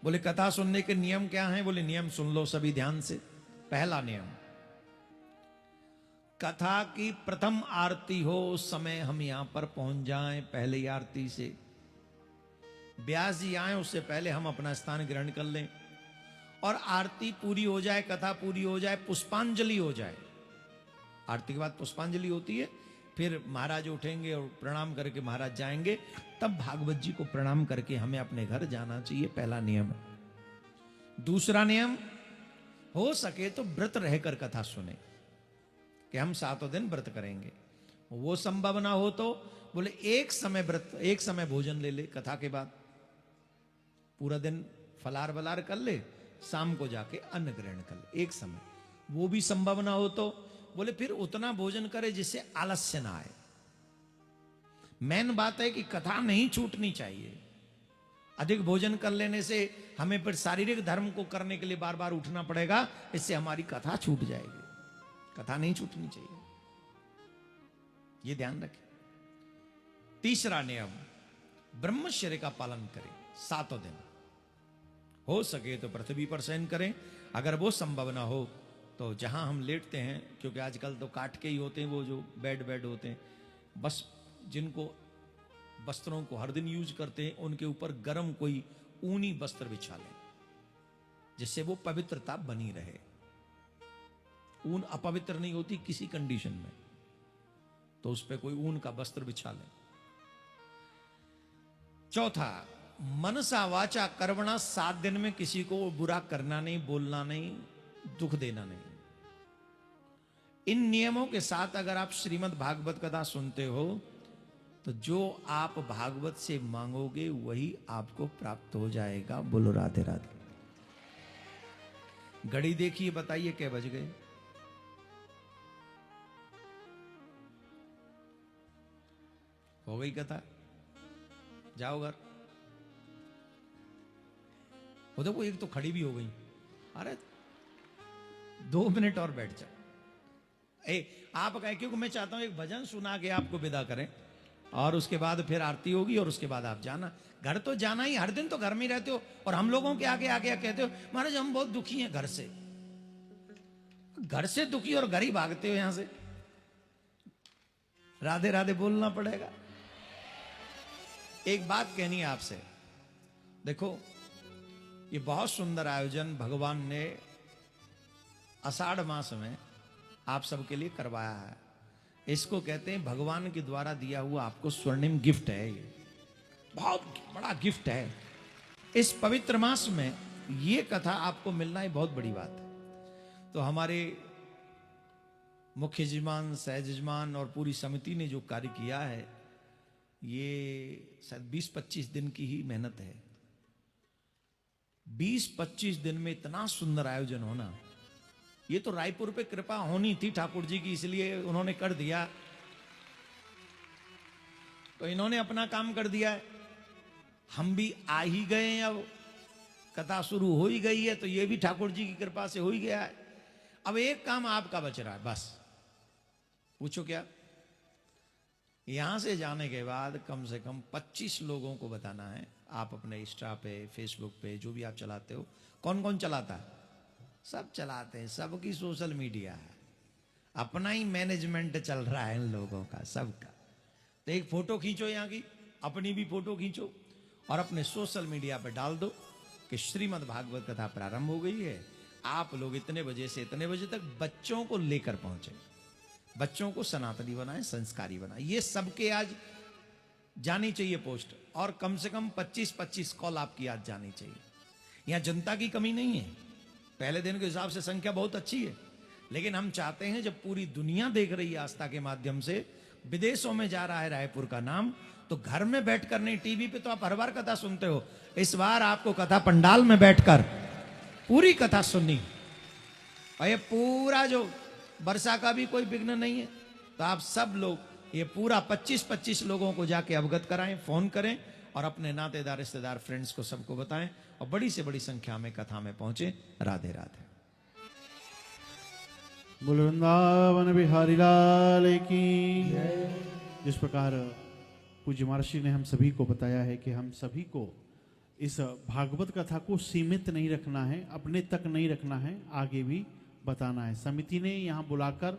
बोले कथा सुनने के नियम क्या हैं? बोले नियम सुन लो सभी ध्यान से। पहला नियम, कथा की प्रथम आरती हो उस समय हम यहां पर पहुंच जाएं पहली आरती से। व्यास जी आए उससे पहले हम अपना स्थान ग्रहण कर लें और आरती पूरी हो जाए, कथा पूरी हो जाए, पुष्पांजलि हो जाए। आरती के बाद पुष्पांजलि होती है, फिर महाराज उठेंगे और प्रणाम करके महाराज जाएंगे, तब भागवत जी को प्रणाम करके हमें अपने घर जाना चाहिए। पहला नियम है। दूसरा नियम, हो सके तो व्रत रहकर कथा सुने कि हम 7 दिन व्रत करेंगे। वो संभव ना हो तो बोले एक समय व्रत, एक समय भोजन ले ले कथा के बाद, पूरा दिन फलार वलार कर ले, शाम को जाके अन्न ग्रहण कर ले एक समय। वो भी संभव ना हो तो बोले फिर उतना भोजन करे जिससे आलस्य ना आए। मेन बात है कि कथा नहीं छूटनी चाहिए। अधिक भोजन कर लेने से हमें फिर शारीरिक धर्म को करने के लिए बार बार उठना पड़ेगा, इससे हमारी कथा छूट जाएगी। कथा नहीं छूटनी चाहिए, यह ध्यान रखें। तीसरा नियम, ब्रह्मचर्य का पालन करें 7 दिन। हो सके तो पृथ्वी पर शयन करें, अगर वो संभव ना हो तो जहां हम लेटते हैं, क्योंकि आजकल तो काट के ही होते हैं वो जो बेड होते हैं, बस जिनको वस्त्रों को हर दिन यूज करते हैं उनके ऊपर गर्म कोई ऊनी वस्त्र बिछा लें जिससे वो पवित्रता बनी रहे। ऊन अपवित्र नहीं होती किसी कंडीशन में, तो उस पर कोई ऊन का वस्त्र बिछा लें। चौथा, मनसा वाचा कर्मणा 7 दिन में किसी को बुरा करना नहीं, बोलना नहीं, दुख देना नहीं। इन नियमों के साथ अगर आप श्रीमद् भागवत कथा सुनते हो तो जो आप भागवत से मांगोगे वही आपको प्राप्त हो जाएगा। बोलो राधे राधे। घड़ी देखिए, बताइए क्या बज गए? हो गई कथा, जाओ घर। वो देखो एक तो खड़ी भी हो गई। अरे 2 मिनट और बैठ जाओ। आप कहें, क्योंकि मैं चाहता हूं एक भजन सुना के आपको विदा करें और उसके बाद फिर आरती होगी और उसके बाद आप जाना। घर तो जाना ही, हर दिन तो घर में ही रहते हो और हम लोगों के आगे आगे कहते हो महाराज हम बहुत दुखी हैं घर से। घर से दुखी और घर ही भागते हो यहां से। राधे राधे बोलना पड़ेगा। एक बात कहनी है आपसे, देखो ये बहुत सुंदर आयोजन भगवान ने आषाढ़ मास में आप सबके लिए करवाया है। इसको कहते हैं भगवान के द्वारा दिया हुआ आपको स्वर्णिम गिफ्ट है। ये बहुत बड़ा गिफ्ट है। इस पवित्र मास में ये कथा आपको मिलना ही बहुत बड़ी बात है। तो हमारे मुख्य यजमान, सहज यजमान और पूरी समिति ने जो कार्य किया है, ये शायद 20-25 दिन की ही मेहनत है। 20-25 दिन में इतना सुंदर आयोजन होना, ये तो रायपुर पे कृपा होनी थी ठाकुर जी की, इसलिए उन्होंने कर दिया। तो इन्होंने अपना काम कर दिया है, हम भी आ ही गए हैं। अब कथा शुरू हो ही गई है तो ये भी ठाकुर जी की कृपा से हो ही गया है। अब एक काम आपका बच रहा है, बस। पूछो क्या? यहां से जाने के बाद कम से कम 25 लोगों को बताना है। आप अपने इंस्टा पे, फेसबुक पे, जो भी आप चलाते हो, कौन कौन चलाता है? सब चलाते हैं, सबकी सोशल मीडिया है, अपना ही मैनेजमेंट चल रहा है इन लोगों का, सबका। तो एक फोटो खींचो यहाँ की, अपनी भी फोटो खींचो और अपने सोशल मीडिया पे डाल दो कि श्रीमद् भागवत कथा प्रारंभ हो गई है। आप लोग इतने बजे से इतने बजे तक बच्चों को लेकर पहुंचे, बच्चों को सनातनी बनाए, संस्कारी बनाए। ये सबके आज जानी चाहिए पोस्ट, और कम से कम 25-25 कॉल आपकी आज जानी चाहिए। यहां जनता की कमी नहीं है, पहले दिन के हिसाब से संख्या बहुत अच्छी है, लेकिन हम चाहते हैं जब पूरी दुनिया देख रही है आस्था के माध्यम से, विदेशों में जा रहा है रायपुर का नाम, तो घर में बैठकर नहीं, टीवी पे तो आप हर बार कथा सुनते हो, इस बार आपको कथा पंडाल में बैठकर पूरी कथा सुननी। और ये पूरा जो वर्षा का भी कोई विघ्न नहीं है, तो आप सब लोग ये पूरा 25-25 लोगों को जाके अवगत कराएं, फोन करें और अपने नातेदार, रिश्तेदार, फ्रेंड्स को सबको बताएं और बड़ी से बड़ी संख्या में कथा में पहुंचे। राधे राधे। बोल वृंदावन बिहारी लाल की। जिस प्रकार पूज्य महर्षि ने हम सभी को बताया है कि हम सभी को इस भागवत कथा को सीमित नहीं रखना है, अपने तक नहीं रखना है, आगे भी बताना है। समिति ने यहाँ बुलाकर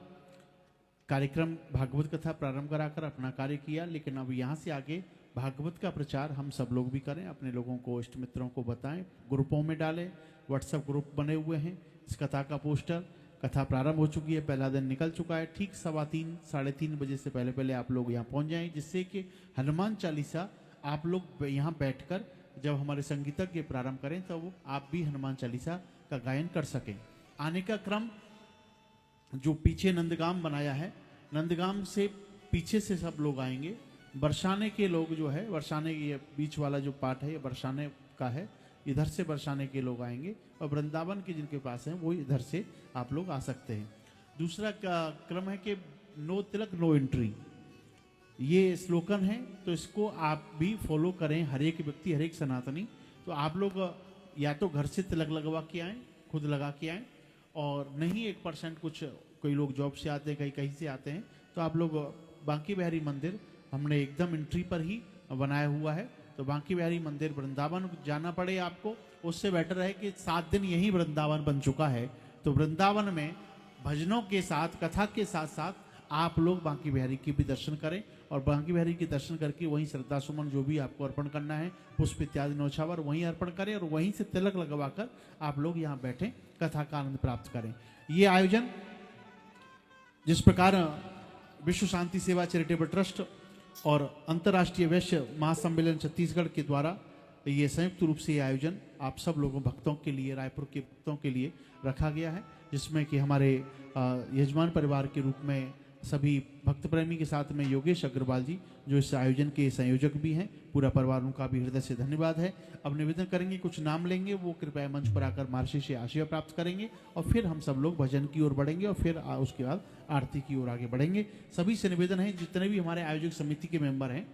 कार्यक्रम भागवत कथा प्रारंभ कराकर अपना कार्य किया, लेकिन अब यहाँ से आगे भागवत का प्रचार हम सब लोग भी करें, अपने लोगों को, इष्ट मित्रों को बताएं, ग्रुपों में डालें। व्हाट्सएप ग्रुप बने हुए हैं, इस कथा का पोस्टर, कथा प्रारंभ हो चुकी है, पहला दिन निकल चुका है। ठीक 3:15 साढ़े 3 बजे से पहले पहले आप लोग यहाँ पहुँच जाएं, जिससे कि हनुमान चालीसा आप लोग यहाँ बैठकर जब हमारे संगीतज्ञ प्रारंभ करें तो वो आप भी हनुमान चालीसा का गायन कर सकें। आने का क्रम जो पीछे नंदगाम बनाया है, नंदगाम से पीछे से सब लोग आएंगे। बरसाने के लोग जो है, बरसाने ये बीच वाला जो पार्ट है ये बरसाने का है, इधर से बरसाने के लोग आएंगे, और वृंदावन के जिनके पास हैं वो इधर से आप लोग आ सकते हैं। दूसरा क्रम है कि नो तिलक नो एंट्री, ये स्लोगन है, तो इसको आप भी फॉलो करें, हर एक व्यक्ति, हर एक सनातनी। तो आप लोग या तो घर से तिलक लगवा के आएँ, खुद लगा के आएँ, और नहीं 1% कुछ कोई लोग जॉब से आते हैं, कहीं कहीं से आते हैं, तो आप लोग बांकी बिहारी मंदिर हमने एकदम एंट्री पर ही बनाया हुआ है, तो बांकी बिहारी मंदिर वृंदावन जाना पड़े आपको, उससे बेटर है कि 7 दिन यही वृंदावन बन चुका है, तो वृंदावन में भजनों के साथ, कथा के साथ साथ आप लोग बांकी बिहारी के भी दर्शन करें, और बांकी बिहारी के दर्शन करके वहीं श्रद्धा सुमन जो भी आपको अर्पण करना है, पुष्प इत्यादि नौछावर वहीं अर्पण करें, और वहीं से तिलक लगवाकर आप लोग यहाँ बैठें, कथा का आनंद प्राप्त करें। ये आयोजन जिस प्रकार विश्व शांति सेवा चैरिटेबल ट्रस्ट और अंतर्राष्ट्रीय वैश्य महासम्मेलन छत्तीसगढ़ के द्वारा ये संयुक्त रूप से ये आयोजन आप सब लोगों भक्तों के लिए, रायपुर के भक्तों के लिए रखा गया है, जिसमें कि हमारे यजमान परिवार के रूप में सभी भक्त प्रेमी के साथ में योगेश अग्रवाल जी जो इस आयोजन के संयोजक भी हैं, पूरा परिवार उनका भी हृदय से धन्यवाद है। अब निवेदन करेंगे, कुछ नाम लेंगे, वो कृपया मंच पर आकर महर्षि से आशीर्वाद प्राप्त करेंगे, और फिर हम सब लोग भजन की ओर बढ़ेंगे, और फिर उसके बाद आरती की ओर आगे बढ़ेंगे। सभी से निवेदन है, जितने भी हमारे आयोजक समिति के मेंबर हैं,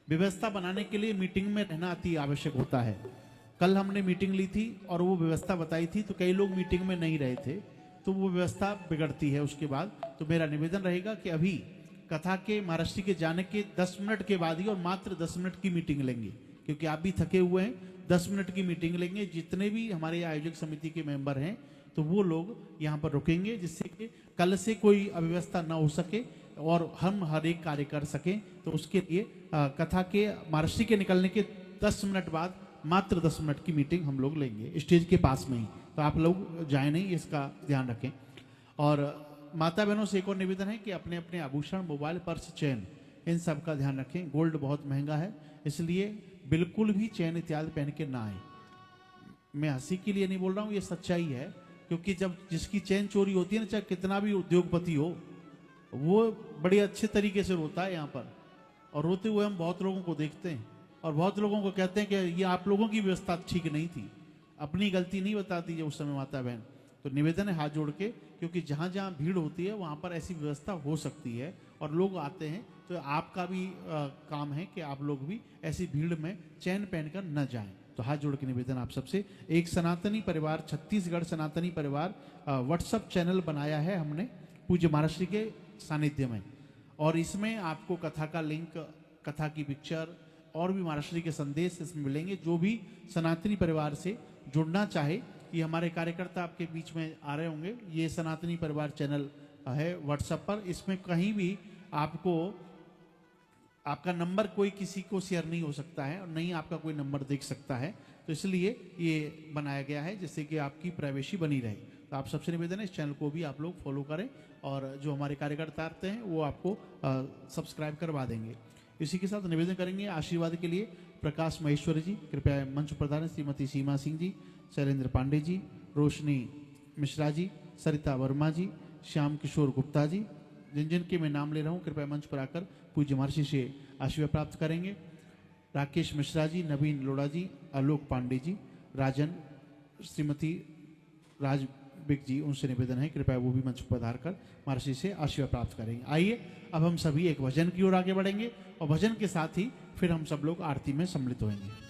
व्यवस्था बनाने के लिए मीटिंग में रहना अति आवश्यक होता है। कल हमने मीटिंग ली थी और वो व्यवस्था बताई थी, तो कई लोग मीटिंग में नहीं रहे थे, तो वो व्यवस्था बिगड़ती है उसके बाद। तो मेरा निवेदन रहेगा कि अभी कथा के महाराष्ट्र के जाने के 10 मिनट के बाद ही, और मात्र 10 मिनट की मीटिंग लेंगे, क्योंकि आप भी थके हुए हैं, 10 मिनट की मीटिंग लेंगे। जितने भी हमारे आयोजक समिति के मेंबर हैं तो वो लोग यहाँ पर रुकेंगे, जिससे कि कल से कोई अव्यवस्था न हो सके और हम हर एक कार्य कर सकें। तो उसके लिए कथा के महाराष्ट्र के निकलने के 10 मिनट बाद मात्र 10 मिनट की मीटिंग हम लोग लेंगे स्टेज के पास में ही, तो आप लोग जाए नहीं, इसका ध्यान रखें। और माता बहनों से एक और निवेदन है कि अपने अपने आभूषण, मोबाइल, पर्स, चैन, इन सब का ध्यान रखें। गोल्ड बहुत महंगा है, इसलिए बिल्कुल भी चैन इत्यादि पहन के ना आए। मैं हंसी के लिए नहीं बोल रहा हूँ, ये सच्चाई है, क्योंकि जब जिसकी चैन चोरी होती है ना, चाहे कितना भी उद्योगपति हो, वो बड़े अच्छे तरीके से रोता है यहाँ पर, और रोते हुए हम बहुत लोगों को देखते हैं और बहुत लोगों को कहते हैं कि ये आप लोगों की व्यवस्था ठीक नहीं थी। अपनी गलती नहीं बताती है उस समय माता बहन। तो निवेदन है हाथ जोड़ के, क्योंकि जहाँ जहाँ भीड़ होती है वहाँ पर ऐसी व्यवस्था हो सकती है और लोग आते हैं, तो आपका भी काम है कि आप लोग भी ऐसी भीड़ में चैन पहनकर न जाएं। तो हाथ जोड़ के निवेदन आप सबसे। एक सनातनी परिवार, छत्तीसगढ़ सनातनी परिवार व्हाट्सएप चैनल बनाया है हमने पूज्य महाराष्ट्र के सानिध्य में, और इसमें आपको कथा का लिंक, कथा की पिक्चर और भी महाराज श्री के संदेश इसमें मिलेंगे। जो भी सनातनी परिवार से जुड़ना चाहे, ये हमारे कार्यकर्ता आपके बीच में आ रहे होंगे। ये सनातनी परिवार चैनल है व्हाट्सएप पर, इसमें कहीं भी आपको आपका नंबर कोई किसी को शेयर नहीं हो सकता है और नहीं आपका कोई नंबर देख सकता है, तो इसलिए ये बनाया गया है जिससे कि आपकी प्राइवेसी बनी रहे। तो आप सबसे निवेदन है इस चैनल को भी आप लोग फॉलो करें और जो हमारे कार्यकर्ता आते हैं वो आपको सब्सक्राइब करवा देंगे। इसी के साथ निवेदन करेंगे आशीर्वाद के लिए प्रकाश महेश्वरी जी, कृपया मंच प्रधान श्रीमती सीमा सिंह जी, शैलेंद्र पांडे जी, रोशनी मिश्रा जी, सरिता वर्मा जी, श्याम किशोर गुप्ता जी, जिन जिन के मैं नाम ले रहा हूँ कृपया मंच पर आकर पूज्य महर्षि से आशीर्वाद प्राप्त करेंगे। राकेश मिश्रा जी, नवीन लोड़ा जी, आलोक पांडे जी, राजन, श्रीमती राजबिक जी, उनसे निवेदन है कृपया वो भी मंच पर पधार कर महर्षि से आशीर्वाद प्राप्त करेंगे। आइए अब हम सभी एक भजन की ओर आगे बढ़ेंगे और भजन के साथ ही फिर हम सब लोग आरती में सम्मिलित होंगे।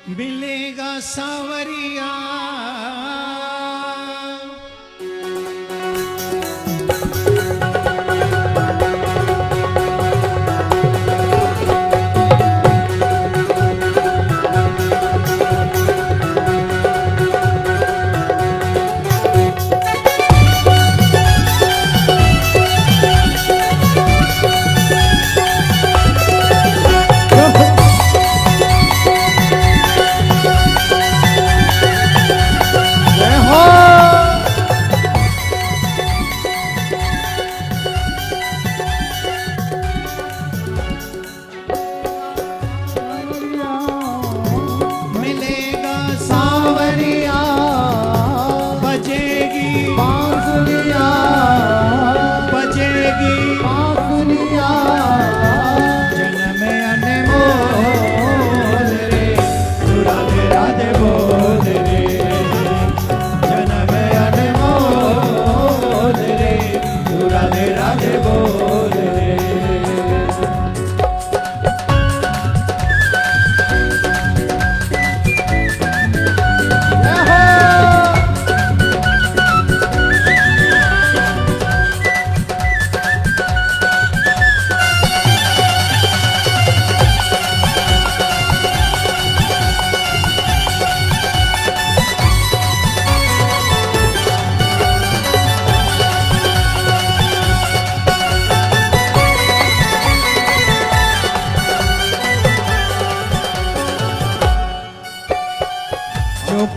मिलेगा सावरिया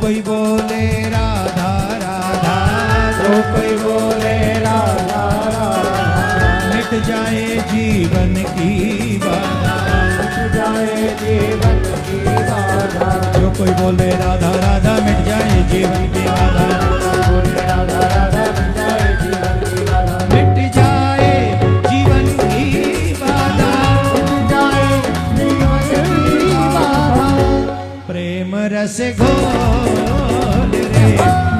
कोई बोले राधा राधा, जो कोई बोले राधा राधा, मिट जाए जीवन की बाधा, मिट जाए जीवन की बाधा। जो कोई बोले राधा राधा मिट जाए जीवन की बाधा, बोले राधा राधा मिट जाए जीवन की बाधा, मिट जाए जीवन की बाधा, मिट जाए जीवन की बाधा। प्रेम रस घोल रे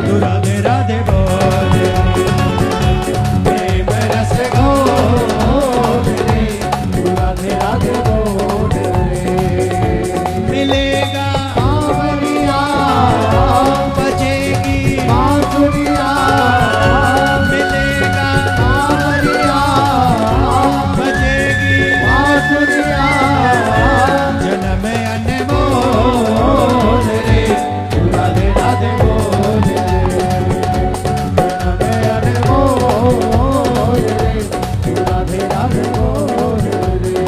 तू राधे राधे बोल रे, प्रेम रस घोल रे तू राधे राधे बोल रे। मिलेगा सावरिया बजेगी बांसुरिया, मिलेगा सावरिया बजेगी बांसुरिया। जन्म अनमोल रे तू राधे राधे बोल रे, जन्म अनमोल रे तू राधे राधे बोल रे।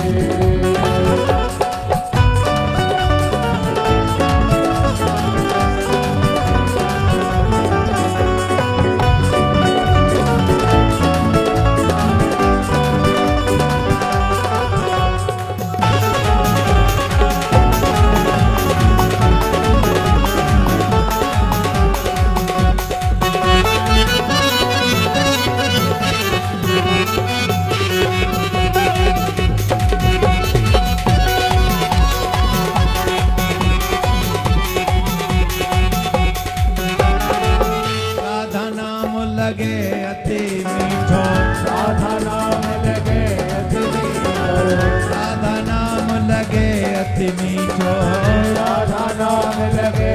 राधा नाम लगे अति मीठो, राधा नाम लगे अति मीठो, राधा नाम लगे अति मीठो, राधा नाम लगे